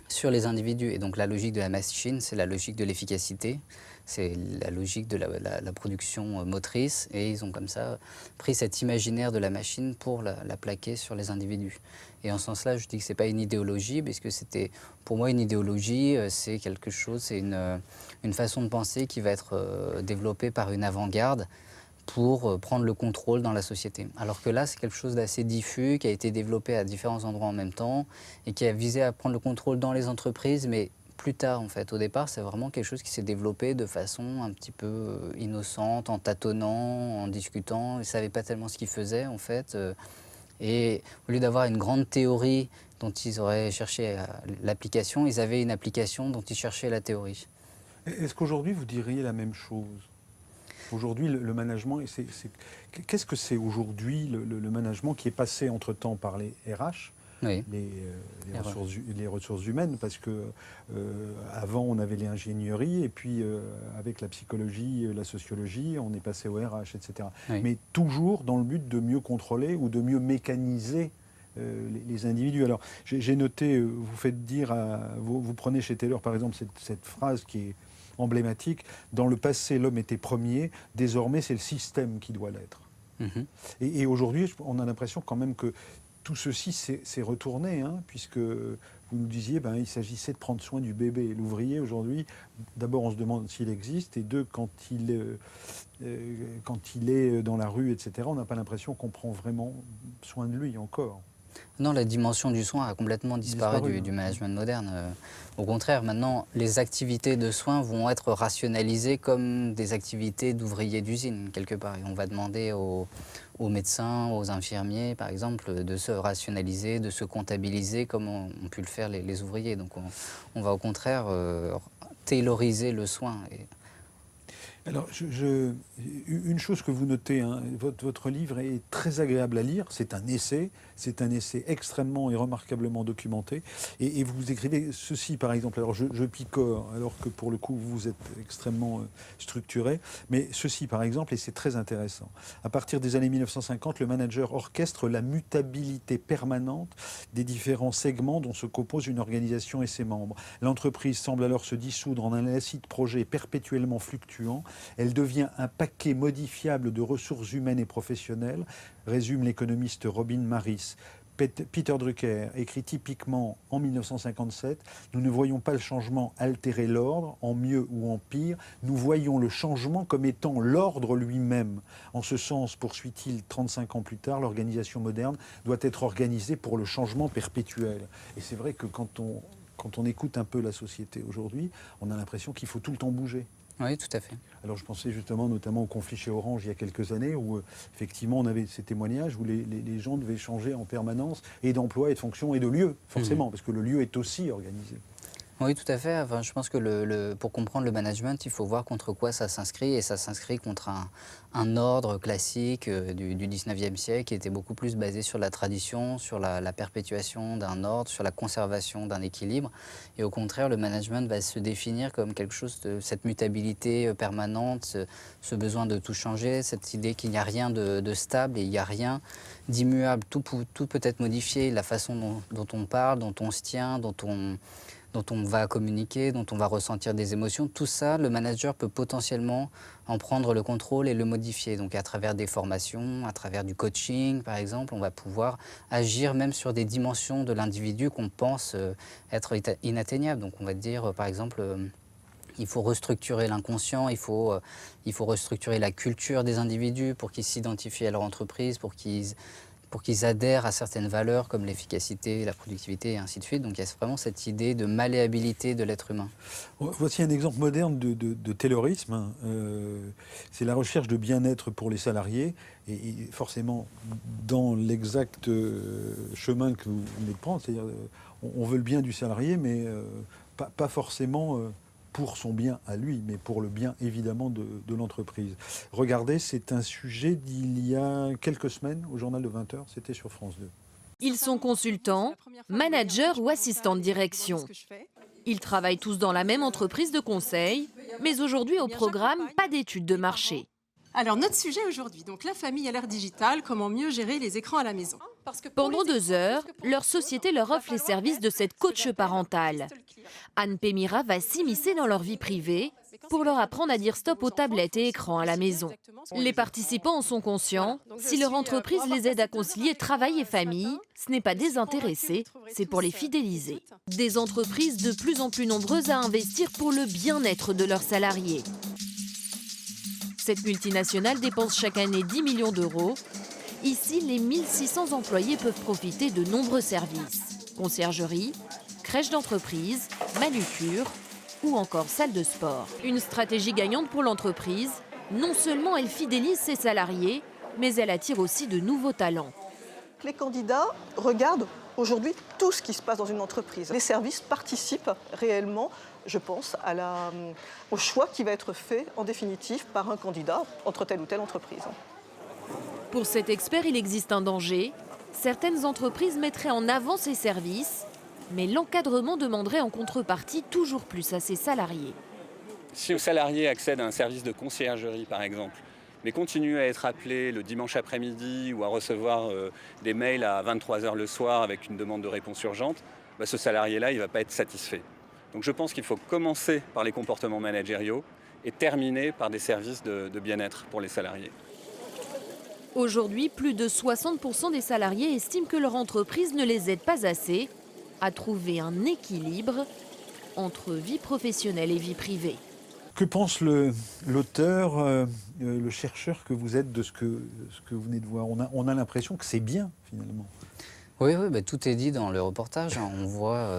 sur les individus. Et donc la logique de la machine, c'est la logique de l'efficacité, c'est la logique de la production motrice, et ils ont comme ça pris cet imaginaire de la machine pour la plaquer sur les individus. Et en ce sens-là, je dis que ce n'est pas une idéologie, parce que c'était, pour moi, une idéologie, c'est quelque chose, c'est une façon de penser qui va être développée par une avant-garde pour prendre le contrôle dans la société. Alors que là, c'est quelque chose d'assez diffus, qui a été développé à différents endroits en même temps, et qui a visé à prendre le contrôle dans les entreprises, mais plus tard, en fait. Au départ, c'est vraiment quelque chose qui s'est développé de façon un petit peu innocente, en tâtonnant, en discutant. Ils ne savaient pas tellement ce qu'ils faisaient, en fait. Et au lieu d'avoir une grande théorie dont ils auraient cherché l'application, ils avaient une application dont ils cherchaient la théorie. Est-ce qu'aujourd'hui, vous diriez la même chose ? Aujourd'hui, le management, qu'est-ce que c'est aujourd'hui le management qui est passé entre-temps par les RH, oui. les ressources humaines, parce que avant on avait l'ingénierie, et puis avec la psychologie, la sociologie, on est passé au RH, etc. Oui. Mais toujours dans le but de mieux contrôler ou de mieux mécaniser les individus. Alors j'ai noté, vous faites dire, vous prenez chez Taylor par exemple cette phrase qui est emblématique: dans le passé l'homme était premier, désormais c'est le système qui doit l'être. Et aujourd'hui on a l'impression quand même que tout ceci s'est retourné, puisque vous nous disiez il s'agissait de prendre soin du bébé. L'ouvrier aujourd'hui, d'abord on se demande s'il existe, et deux, quand il est dans la rue, etc., on n'a pas l'impression qu'on prend vraiment soin de lui encore. Non, la dimension du soin a complètement disparu du management moderne. Au contraire, maintenant, les activités de soins vont être rationalisées comme des activités d'ouvriers d'usine, quelque part. Et on va demander aux médecins, aux infirmiers, par exemple, de se rationaliser, de se comptabiliser comme ont pu le faire les ouvriers. Donc on va au contraire tayloriser le soin. Alors, une chose que vous notez, hein, votre livre est très agréable à lire. C'est un essai extrêmement et remarquablement documenté. Et vous écrivez ceci, par exemple. Alors, je picore, alors que pour le coup, vous êtes extrêmement structuré. Mais ceci, par exemple, et c'est très intéressant. À partir des années 1950, le manager orchestre la mutabilité permanente des différents segments dont se compose une organisation et ses membres. L'entreprise semble alors se dissoudre en un acide projet perpétuellement fluctuant. Elle devient un paquet modifiable de ressources humaines et professionnelles, résume l'économiste Robin Maris. Peter Drucker écrit typiquement en 1957 « Nous ne voyons pas le changement altérer l'ordre, en mieux ou en pire, nous voyons le changement comme étant l'ordre lui-même. En ce sens, poursuit-il 35 ans plus tard, l'organisation moderne doit être organisée pour le changement perpétuel. » Et c'est vrai que quand on écoute un peu la société aujourd'hui, on a l'impression qu'il faut tout le temps bouger. Oui, tout à fait. Alors je pensais justement notamment au conflit chez Orange il y a quelques années où effectivement on avait ces témoignages où les gens devaient changer en permanence et d'emploi et de fonction et de lieu, forcément, parce que le lieu est aussi organisé. Oui, tout à fait. Enfin, je pense que pour comprendre le management, il faut voir contre quoi ça s'inscrit. Et ça s'inscrit contre un ordre classique du 19e siècle qui était beaucoup plus basé sur la tradition, sur la perpétuation d'un ordre, sur la conservation d'un équilibre. Et au contraire, le management va se définir comme quelque chose de cette mutabilité permanente, ce besoin de tout changer, cette idée qu'il n'y a rien de stable et il n'y a rien d'immuable. Tout peut être modifié, la façon dont on parle, dont on se tient, dont on va communiquer, dont on va ressentir des émotions, tout ça, le manager peut potentiellement en prendre le contrôle et le modifier. Donc à travers des formations, à travers du coaching, par exemple, on va pouvoir agir même sur des dimensions de l'individu qu'on pense être inatteignables. Donc on va dire, par exemple, il faut restructurer l'inconscient, il faut restructurer la culture des individus pour qu'ils s'identifient à leur entreprise, pour qu'ils adhèrent à certaines valeurs comme l'efficacité, la productivité et ainsi de suite. Donc il y a vraiment cette idée de malléabilité de l'être humain. Voici un exemple moderne de taylorisme. C'est la recherche de bien-être pour les salariés et forcément dans l'exact chemin que vous venez de prendre. C'est-à-dire on veut le bien du salarié, mais pas forcément pour son bien à lui, mais pour le bien évidemment de l'entreprise. Regardez, c'est un sujet d'il y a quelques semaines au journal de 20h, c'était sur France 2. Ils sont consultants, managers ou assistants de direction. Ils travaillent tous dans la même entreprise de conseil, mais aujourd'hui au programme, pas d'études de marché. Alors notre sujet aujourd'hui, donc la famille à l'ère digitale, comment mieux gérer les écrans à la maison. Pendant 2 heures, leur société leur offre les services de cette coach parentale. Anne Pémira va s'immiscer dans leur vie privée pour leur apprendre à dire stop aux tablettes et écrans à la maison. Les participants en sont conscients, si leur entreprise les aide à concilier travail et famille, ce n'est pas désintéressé, c'est pour les fidéliser. Des entreprises de plus en plus nombreuses à investir pour le bien-être de leurs salariés. Cette multinationale dépense chaque année 10 millions d'euros. Ici, les 1600 employés peuvent profiter de nombreux services. Conciergerie, crèche d'entreprise, manucure ou encore salle de sport. Une stratégie gagnante pour l'entreprise. Non seulement elle fidélise ses salariés, mais elle attire aussi de nouveaux talents. Les candidats regardent aujourd'hui tout ce qui se passe dans une entreprise. Les services participent réellement, je pense, au choix qui va être fait en définitive par un candidat entre telle ou telle entreprise. Pour cet expert, il existe un danger. Certaines entreprises mettraient en avant ces services, mais l'encadrement demanderait en contrepartie toujours plus à ses salariés. Si le salarié accède à un service de conciergerie, par exemple, mais continue à être appelé le dimanche après-midi ou à recevoir des mails à 23h le soir avec une demande de réponse urgente, ce salarié-là, il ne va pas être satisfait. Donc je pense qu'il faut commencer par les comportements managériaux et terminer par des services de bien-être pour les salariés. Aujourd'hui, plus de 60% des salariés estiment que leur entreprise ne les aide pas assez à trouver un équilibre entre vie professionnelle et vie privée. Que pense l'auteur, le chercheur que vous êtes de ce que vous venez de voir ? On a l'impression que c'est bien, finalement. Oui, bah, tout est dit dans le reportage. On voit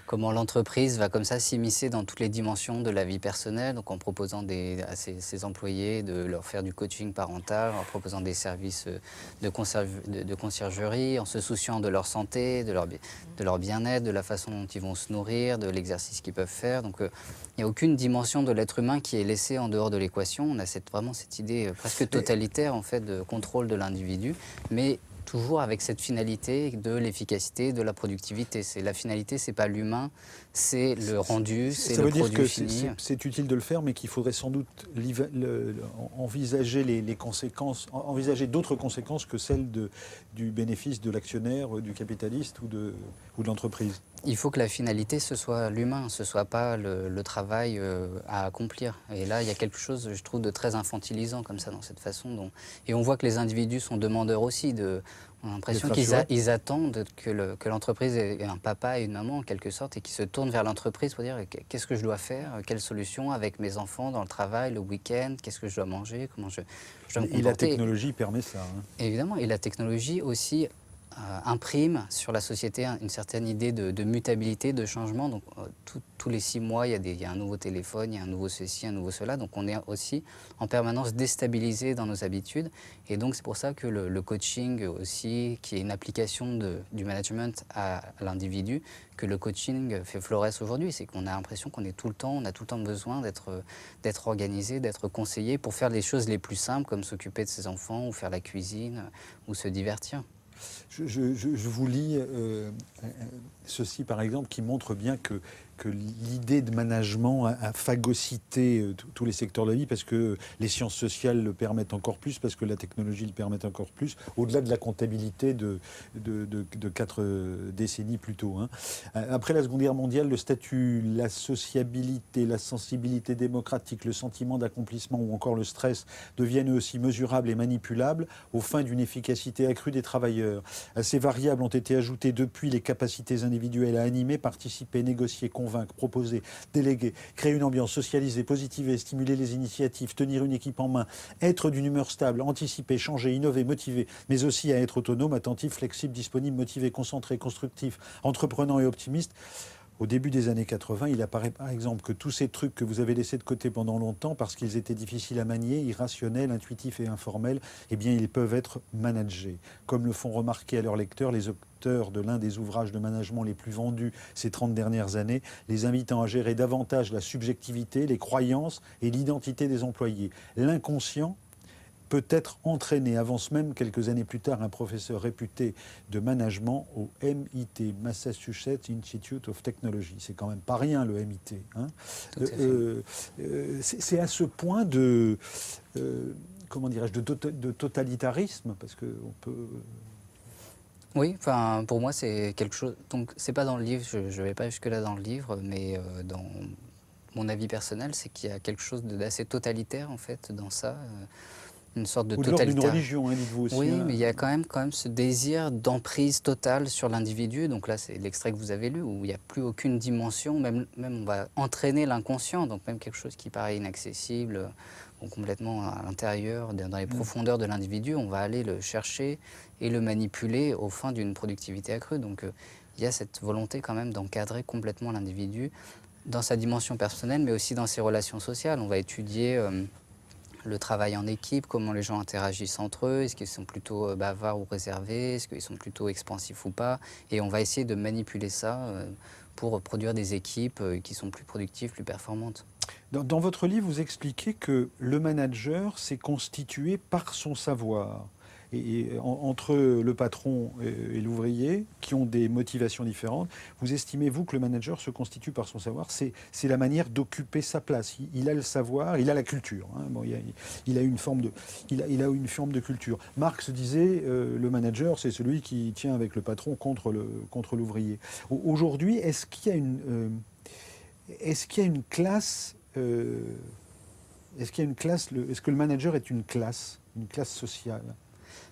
comment l'entreprise va comme ça s'immiscer dans toutes les dimensions de la vie personnelle, donc en proposant à ses employés de leur faire du coaching parental, en proposant des services de conciergerie, en se souciant de leur santé, de leur bien-être, de la façon dont ils vont se nourrir, de l'exercice qu'ils peuvent faire. Donc il n'y a aucune dimension de l'être humain qui est laissée en dehors de l'équation. On a vraiment cette idée presque totalitaire en fait, de contrôle de l'individu, mais toujours avec cette finalité de l'efficacité, de la productivité. La finalité, ce n'est pas l'humain, c'est le rendu, c'est le produit fini. Ça veut dire que c'est utile de le faire, mais qu'il faudrait sans doute envisager les conséquences, envisager d'autres conséquences que celles du bénéfice de l'actionnaire, du capitaliste ou de l'entreprise. Il faut que la finalité, ce soit l'humain, ce ne soit pas le travail à accomplir. Et là, il y a quelque chose, je trouve, de très infantilisant comme ça, dans cette façon. Et on voit que les individus sont demandeurs aussi. On a l'impression qu'ils attendent que l'entreprise ait un papa et une maman, en quelque sorte, et qu'ils se tournent vers l'entreprise pour dire qu'est-ce que je dois faire, quelle solution avec mes enfants dans le travail, le week-end, qu'est-ce que je dois manger, comment je dois me comporter. Et la technologie permet ça. Évidemment, et la technologie aussi imprime sur la société une certaine idée de mutabilité, de changement. Donc tous les 6 mois, il y a un nouveau téléphone, il y a un nouveau ceci, un nouveau cela. Donc on est aussi en permanence déstabilisé dans nos habitudes. Et donc c'est pour ça que le coaching aussi, qui est une application du management à l'individu, que le coaching fait florès aujourd'hui. C'est qu'on a l'impression qu'on est tout le temps, on a tout le temps besoin d'être organisé, d'être conseillé pour faire les choses les plus simples, comme s'occuper de ses enfants ou faire la cuisine ou se divertir. Je vous lis ceci, par exemple, qui montre bien que l'idée de management a phagocyté tous les secteurs de la vie, parce que les sciences sociales le permettent encore plus, parce que la technologie le permet encore plus, au-delà de la comptabilité de 4 décennies plus tôt. Après la Seconde Guerre mondiale, le statut, la sociabilité, la sensibilité démocratique, le sentiment d'accomplissement ou encore le stress deviennent eux aussi mesurables et manipulables aux fins d'une efficacité accrue des travailleurs. À ces variables ont été ajoutées depuis les capacités individuelles à animer, participer, négocier, convaincre, proposer, déléguer, créer une ambiance, socialisée, positiver, stimuler les initiatives, tenir une équipe en main, être d'une humeur stable, anticiper, changer, innover, motiver, mais aussi à être autonome, attentif, flexible, disponible, motivé, concentré, constructif, entreprenant et optimiste. Au début des années 80, il apparaît par exemple que tous ces trucs que vous avez laissés de côté pendant longtemps parce qu'ils étaient difficiles à manier, irrationnels, intuitifs et informels, eh bien ils peuvent être managés. Comme le font remarquer à leurs lecteurs les auteurs de l'un des ouvrages de management les plus vendus ces 30 dernières années, les invitant à gérer davantage la subjectivité, les croyances et l'identité des employés. L'inconscient peut être entraîné, avance même quelques années plus tard un professeur réputé de management au MIT, Massachusetts Institute of Technology. C'est quand même pas rien le MIT. C'est à ce point de totalitarisme, parce qu'on peut... Oui, enfin pour moi c'est quelque chose. Donc c'est pas dans le livre, je ne vais pas jusque-là dans le livre, mais dans mon avis personnel, c'est qu'il y a quelque chose d'assez totalitaire en fait dans ça. Une sorte de totalitaire. D'une religion, dites-vous aussi. Oui, mais il y a quand même ce désir d'emprise totale sur l'individu. Donc là, c'est l'extrait que vous avez lu, où il n'y a plus aucune dimension. Même on va entraîner l'inconscient, donc même quelque chose qui paraît inaccessible, complètement à l'intérieur, dans les profondeurs de l'individu. On va aller le chercher et le manipuler aux fins d'une productivité accrue. Donc il y a cette volonté quand même d'encadrer complètement l'individu dans sa dimension personnelle, mais aussi dans ses relations sociales. On va étudier... le travail en équipe, comment les gens interagissent entre eux, est-ce qu'ils sont plutôt bavards ou réservés, est-ce qu'ils sont plutôt expansifs ou pas, et on va essayer de manipuler ça pour produire des équipes qui sont plus productives, plus performantes. Dans votre livre, vous expliquez que le manager s'est constitué par son savoir. Et entre le patron et l'ouvrier, qui ont des motivations différentes, vous estimez, vous, que le manager se constitue par son savoir. C'est la manière d'occuper sa place. Il a le savoir, il a la culture. Bon, il a une forme de culture. Marx disait, le manager, c'est celui qui tient avec le patron contre l'ouvrier. Aujourd'hui, est-ce qu'il y a une classe est-ce que le manager est une classe sociale?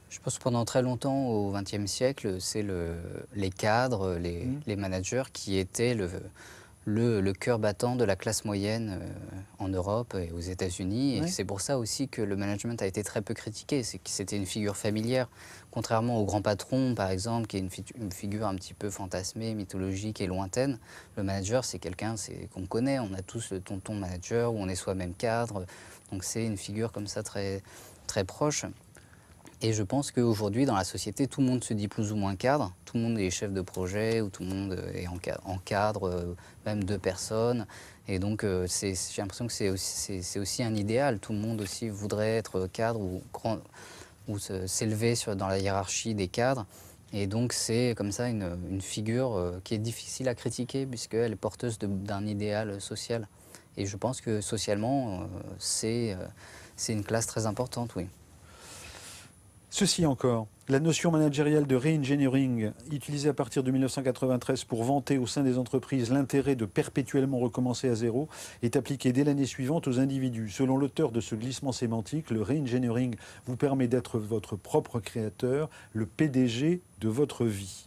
Je pense que pendant très longtemps, au XXe siècle, c'est les cadres, les managers qui étaient le cœur battant de la classe moyenne en Europe et aux États-Unis. Et Ouais. c'est pour ça aussi que le management a été très peu critiqué. C'est que c'était une figure familière, contrairement au grand patron, par exemple, qui est une figure un petit peu fantasmée, mythologique et lointaine. Le manager, c'est quelqu'un qu'on connaît. On a tous le tonton manager, où on est soi-même cadre. Donc c'est une figure comme ça très, très proche. Et je pense qu'aujourd'hui, dans la société, tout le monde se dit plus ou moins cadre. Tout le monde est chef de projet ou tout le monde est en cadre, même 2 personnes. Et donc, j'ai l'impression que c'est aussi un idéal. Tout le monde aussi voudrait être cadre ou s'élever dans la hiérarchie des cadres. Et donc, c'est comme ça une figure qui est difficile à critiquer puisqu'elle est porteuse d'un idéal social. Et je pense que socialement, c'est une classe très importante, oui. Ceci encore, la notion managériale de re-engineering, utilisée à partir de 1993 pour vanter au sein des entreprises l'intérêt de perpétuellement recommencer à zéro, est appliquée dès l'année suivante aux individus. Selon l'auteur de ce glissement sémantique, le re-engineering vous permet d'être votre propre créateur, le PDG de votre vie.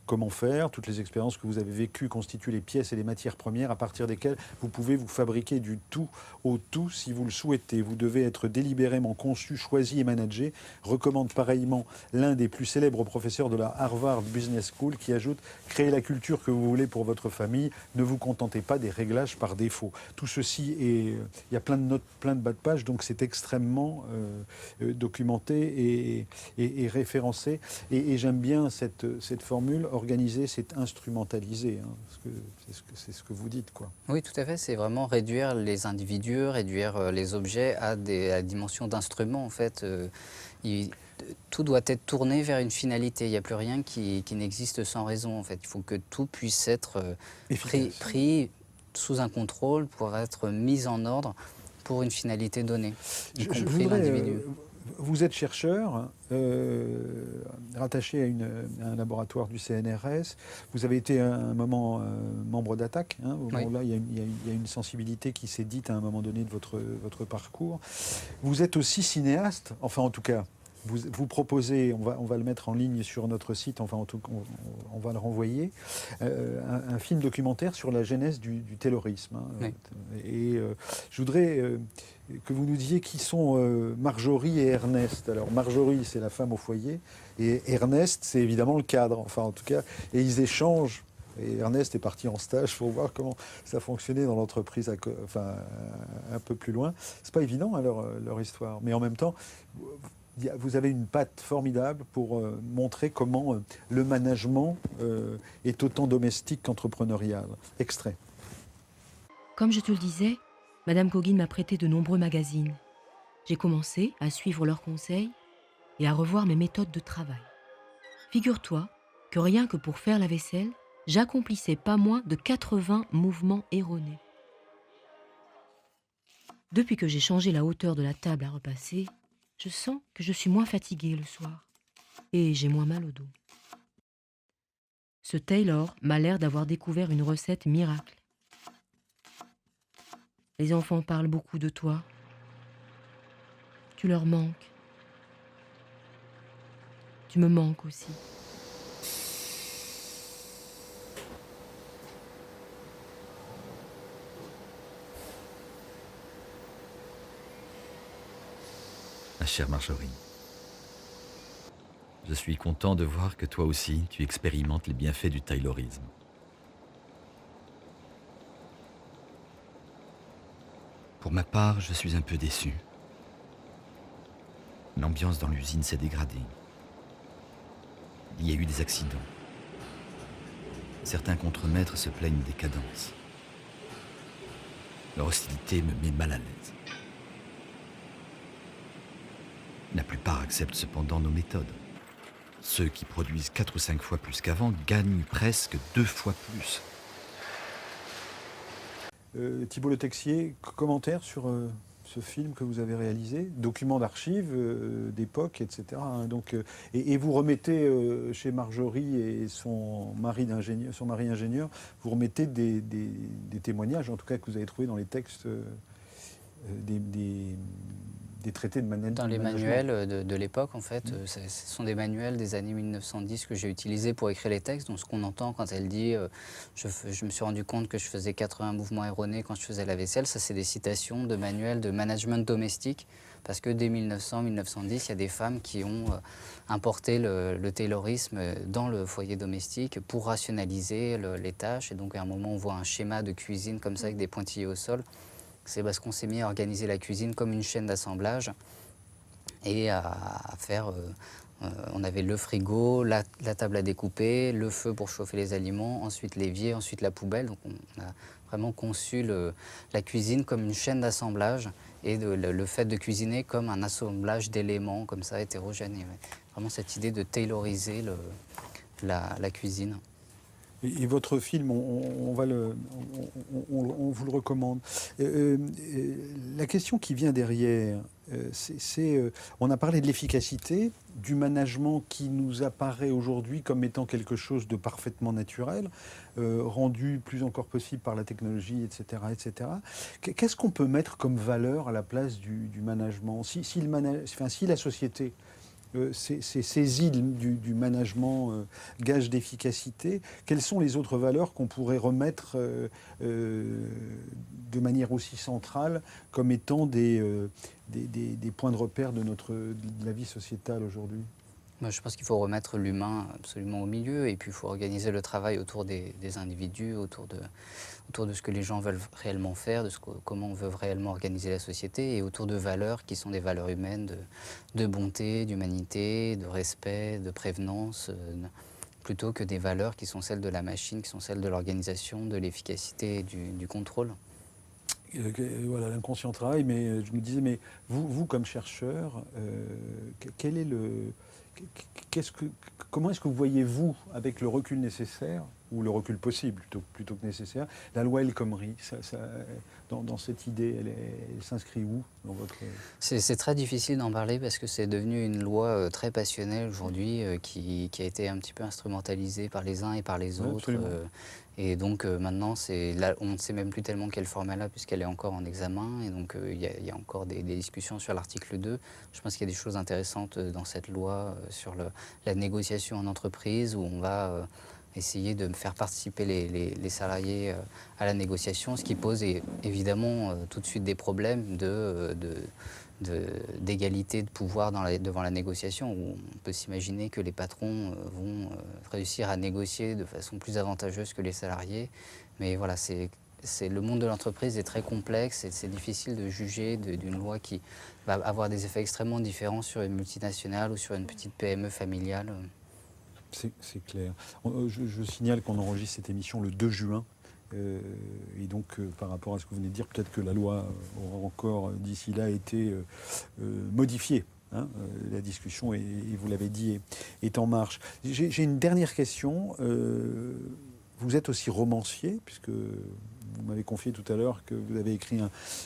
Comment faire? Toutes les expériences que vous avez vécues constituent les pièces et les matières premières à partir desquelles vous pouvez vous fabriquer du tout au tout si vous le souhaitez. Vous devez être délibérément conçu, choisi et managé, recommande pareillement l'un des plus célèbres professeurs de la Harvard Business School qui ajoute « Créez la culture que vous voulez pour votre famille, ne vous contentez pas des réglages par défaut ». Tout ceci est... Il y a plein de notes, plein de bas de page, donc c'est extrêmement documenté et référencé. Et j'aime bien cette formule. Organiser, c'est instrumentaliser, hein, parce que c'est ce que vous dites, quoi. Oui, tout à fait. C'est vraiment réduire les individus, réduire les objets à la dimension d'instrument, en fait. Tout doit être tourné vers une finalité. Il n'y a plus rien qui n'existe sans raison, en fait. Il faut que tout puisse être pris sous un contrôle pour être mis en ordre pour une finalité donnée, y compris l'individu. Vous êtes chercheur, rattaché à un laboratoire du CNRS. Vous avez été à un moment membre d'Attaque. Hein, au moment-là, il y a une sensibilité qui s'est dite à un moment donné de votre parcours. Vous êtes aussi cinéaste, enfin en tout cas, vous proposez, on va le mettre en ligne sur notre site, enfin en tout cas, on va le renvoyer, un film documentaire sur la genèse du terrorisme. Hein, oui. Et je voudrais que vous nous disiez qui sont Marjorie et Ernest. Alors Marjorie, c'est la femme au foyer, et Ernest, c'est évidemment le cadre, enfin en tout cas, et ils échangent. Et Ernest est parti en stage pour voir comment ça fonctionnait dans l'entreprise, enfin un peu plus loin. C'est pas évident, hein, leur histoire, mais en même temps, vous avez une patte formidable pour montrer comment le management est autant domestique qu'entrepreneurial. Extrait. Comme je te le disais, Madame Coguin m'a prêté de nombreux magazines. J'ai commencé à suivre leurs conseils et à revoir mes méthodes de travail. Figure-toi que rien que pour faire la vaisselle, j'accomplissais pas moins de 80 mouvements erronés. Depuis que j'ai changé la hauteur de la table à repasser, je sens que je suis moins fatiguée le soir et j'ai moins mal au dos. Ce Taylor m'a l'air d'avoir découvert une recette miracle. Les enfants parlent beaucoup de toi. Tu leur manques. Tu me manques aussi. Ma chère Marjorie, je suis content de voir que toi aussi, tu expérimentes les bienfaits du taylorisme. Pour ma part, je suis un peu déçu. L'ambiance dans l'usine s'est dégradée. Il y a eu des accidents. Certains contremaîtres se plaignent des cadences. Leur hostilité me met mal à l'aise. La plupart acceptent cependant nos méthodes. Ceux qui produisent 4 ou 5 fois plus qu'avant gagnent presque 2 fois plus. Thibault Le Texier, commentaire sur ce film que vous avez réalisé, document d'archives d'époque, etc. Hein, donc, et vous remettez chez Marjorie et son mari ingénieur, vous remettez des témoignages, en tout cas que vous avez trouvés dans les textes des traités de management. Dans les manuels de l'époque, en fait, ce sont des manuels des années 1910 que j'ai utilisés pour écrire les textes. Donc ce qu'on entend quand elle dit je me suis rendu compte que je faisais 80 mouvements erronés quand je faisais la vaisselle », ça c'est des citations de manuels de management domestique. Parce que dès 1900-1910, il y a des femmes qui ont importé le taylorisme dans le foyer domestique pour rationaliser les tâches. Et donc à un moment, on voit un schéma de cuisine comme ça avec des pointillés au sol. C'est parce qu'on s'est mis à organiser la cuisine comme une chaîne d'assemblage et à faire... on avait le frigo, la table à découper, le feu pour chauffer les aliments, ensuite l'évier, ensuite la poubelle. Donc on a vraiment conçu la cuisine comme une chaîne d'assemblage et le fait de cuisiner comme un assemblage d'éléments comme ça hétérogènes. Vraiment cette idée de tayloriser la cuisine. Et votre film, on vous le recommande. La question qui vient derrière, on a parlé de l'efficacité, du management qui nous apparaît aujourd'hui comme étant quelque chose de parfaitement naturel, rendu plus encore possible par la technologie, etc. etc. Qu'est-ce qu'on peut mettre comme valeur à la place du management ? Si la société s'est saisie du management gage d'efficacité, quelles sont les autres valeurs qu'on pourrait remettre de manière aussi centrale comme étant des points de repère de la vie sociétale aujourd'hui ? Moi, je pense qu'il faut remettre l'humain absolument au milieu et puis il faut organiser le travail autour des individus, autour de ce que les gens veulent réellement faire, comment on veut réellement organiser la société et autour de valeurs qui sont des valeurs humaines de bonté, d'humanité, de respect, de prévenance, plutôt que des valeurs qui sont celles de la machine, qui sont celles de l'organisation, de l'efficacité et du contrôle. Voilà, l'inconscient travail, mais je me disais, mais vous comme chercheur, quel est comment est-ce que vous voyez, vous, avec le recul nécessaire, ou le recul possible plutôt que nécessaire, la loi El Khomri, dans cette idée, elle s'inscrit où dans votre... C'est très difficile d'en parler parce que c'est devenu une loi très passionnelle aujourd'hui qui a été un petit peu instrumentalisée par les uns et par les autres. Et donc maintenant, on ne sait même plus tellement quelle forme elle a puisqu'elle est encore en examen. Et donc il y a encore des discussions sur l'article 2. Je pense qu'il y a des choses intéressantes dans cette loi sur la négociation en entreprise où on va essayer de faire participer les salariés à la négociation, ce qui pose évidemment tout de suite des problèmes d'égalité de pouvoir devant la négociation, où on peut s'imaginer que les patrons vont réussir à négocier de façon plus avantageuse que les salariés. Mais voilà, le monde de l'entreprise est très complexe et c'est difficile de juger d'une loi qui va avoir des effets extrêmement différents sur une multinationale ou sur une petite PME familiale. C'est clair. Je signale qu'on enregistre cette émission le 2 juin. Et donc, par rapport à ce que vous venez de dire, peut-être que la loi aura encore, d'ici là, été modifiée. Hein, la discussion, et vous l'avez dit, est en marche. J'ai une dernière question. Vous êtes aussi romancier, puisque vous m'avez confié tout à l'heure que vous avez écrit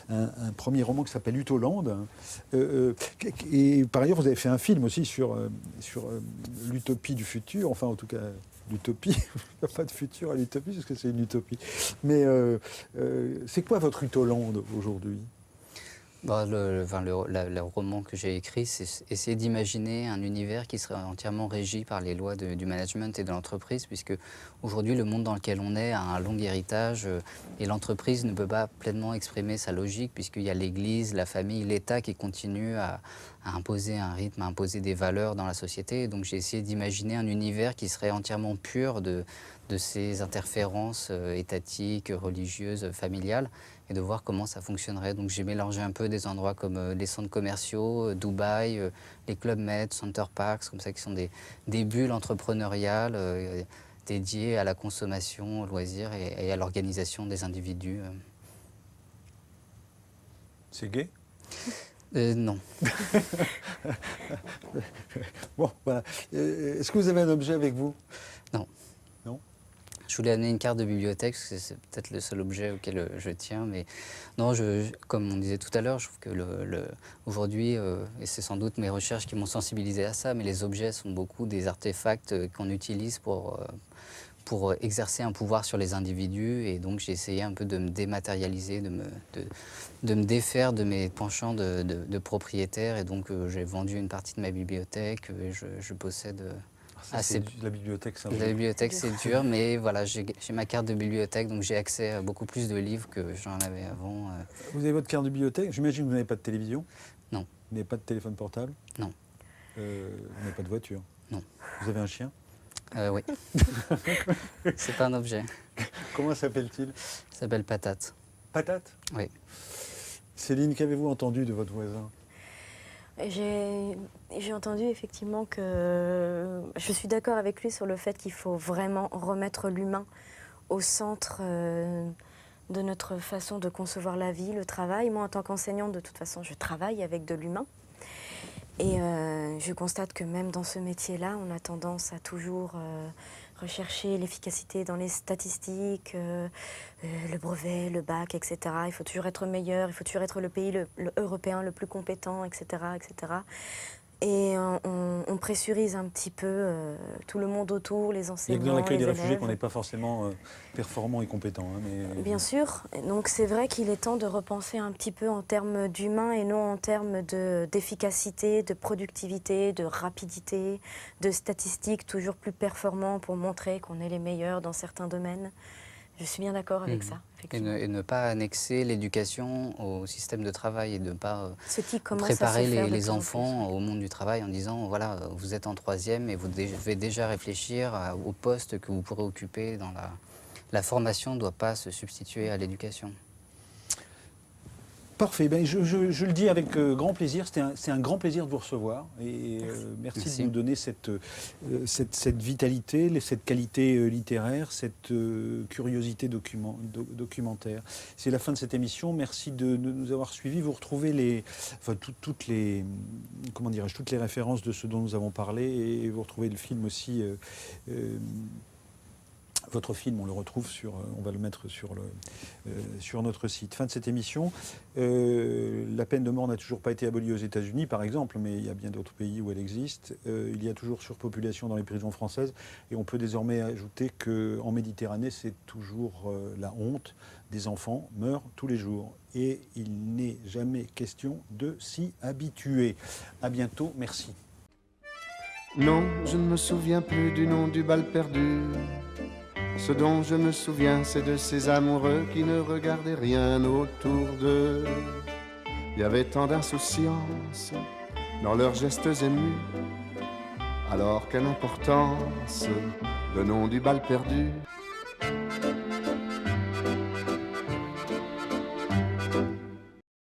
un premier roman qui s'appelle Utolande. Et par ailleurs, vous avez fait un film aussi sur l'utopie du futur, enfin en tout cas l'utopie. Il n'y a pas de futur à l'utopie, parce que c'est une utopie. Mais c'est quoi votre Utolande aujourd'hui ? Le roman que j'ai écrit, c'est essayer d'imaginer un univers qui serait entièrement régi par les lois du management et de l'entreprise, puisque aujourd'hui, le monde dans lequel on est a un long héritage et l'entreprise ne peut pas pleinement exprimer sa logique, puisqu'il y a l'Église, la famille, l'État qui continuent à imposer un rythme, à imposer des valeurs dans la société. Donc j'ai essayé d'imaginer un univers qui serait entièrement pur de ces interférences étatiques, religieuses, familiales, et de voir comment ça fonctionnerait. Donc j'ai mélangé un peu des endroits comme les centres commerciaux, Dubaï, les Club Med, Center Parks, comme ça, qui sont des bulles entrepreneuriales dédiées à la consommation, au loisir et à l'organisation des individus. C'est gay ? Non. Bon, voilà. Est-ce que vous avez un objet avec vous ? Non. Non ? Je voulais amener une carte de bibliothèque, parce que c'est peut-être le seul objet auquel je tiens. Mais non, comme on disait tout à l'heure, je trouve que aujourd'hui, et c'est sans doute mes recherches qui m'ont sensibilisé à ça, mais les objets sont beaucoup des artefacts qu'on utilise pour pour exercer un pouvoir sur les individus. Et donc j'ai essayé un peu de me dématérialiser, de me défaire de mes penchants de propriétaire. Et donc j'ai vendu une partie de ma bibliothèque et je possède assez... La bibliothèque, ça. La bibliothèque, c'est dur, mais voilà, j'ai ma carte de bibliothèque, donc j'ai accès à beaucoup plus de livres que j'en avais avant. Vous avez votre carte de bibliothèque. J'imagine que vous n'avez pas de télévision? Non. Vous n'avez pas de téléphone portable? Non. Vous n'avez pas de voiture? Non. Vous avez un chien? Oui. C'est pas un objet. Comment s'appelle-t-il? Il s'appelle Patate. Patate? Oui. Céline, qu'avez-vous entendu de votre voisin? J'ai entendu effectivement que je suis d'accord avec lui sur le fait qu'il faut vraiment remettre l'humain au centre de notre façon de concevoir la vie, le travail. Moi, en tant qu'enseignante, de toute façon, je travaille avec de l'humain. Et je constate que même dans ce métier-là, on a tendance à toujours rechercher l'efficacité dans les statistiques, le brevet, le bac, etc. Il faut toujours être meilleur, il faut toujours être le pays européen le plus compétent, etc. etc. Et on pressurise un petit peu tout le monde autour, les enseignants, il y a que dans l'accueil des élèves. réfugiés qu'on n'est pas forcément performant et compétent. Hein, mais... Bien sûr. Donc c'est vrai qu'il est temps de repenser un petit peu en termes d'humain et non en termes d'efficacité, de productivité, de rapidité, de statistiques toujours plus performants pour montrer qu'on est les meilleurs dans certains domaines. Je suis bien d'accord avec ça. Et ne pas annexer l'éducation au système de travail et de ne pas préparer les enfants au monde du travail en disant, voilà, vous êtes en 3e et vous devez déjà réfléchir au poste que vous pourrez occuper dans la formation ne doit pas se substituer à l'éducation. Parfait, ben, je le dis avec grand plaisir, c'est un grand plaisir de vous recevoir et merci de nous donner cette vitalité, cette qualité littéraire, cette curiosité documentaire. C'est la fin de cette émission, merci de nous avoir suivis. Vous retrouvez toutes les références de ce dont nous avons parlé et vous retrouvez le film aussi. Votre film, on le retrouve on va le mettre sur notre site. Fin de cette émission. La peine de mort n'a toujours pas été abolie aux États-Unis, par exemple, mais il y a bien d'autres pays où elle existe. Il y a toujours surpopulation dans les prisons françaises, et on peut désormais ajouter qu'en Méditerranée, c'est toujours la honte. Des enfants meurent tous les jours, et il n'est jamais question de s'y habituer. À bientôt, merci. Non, je ne me souviens plus du nom du bal perdu. Ce dont je me souviens, c'est de ces amoureux qui ne regardaient rien autour d'eux. Il y avait tant d'insouciance dans leurs gestes émus. Alors quelle importance, le nom du bal perdu.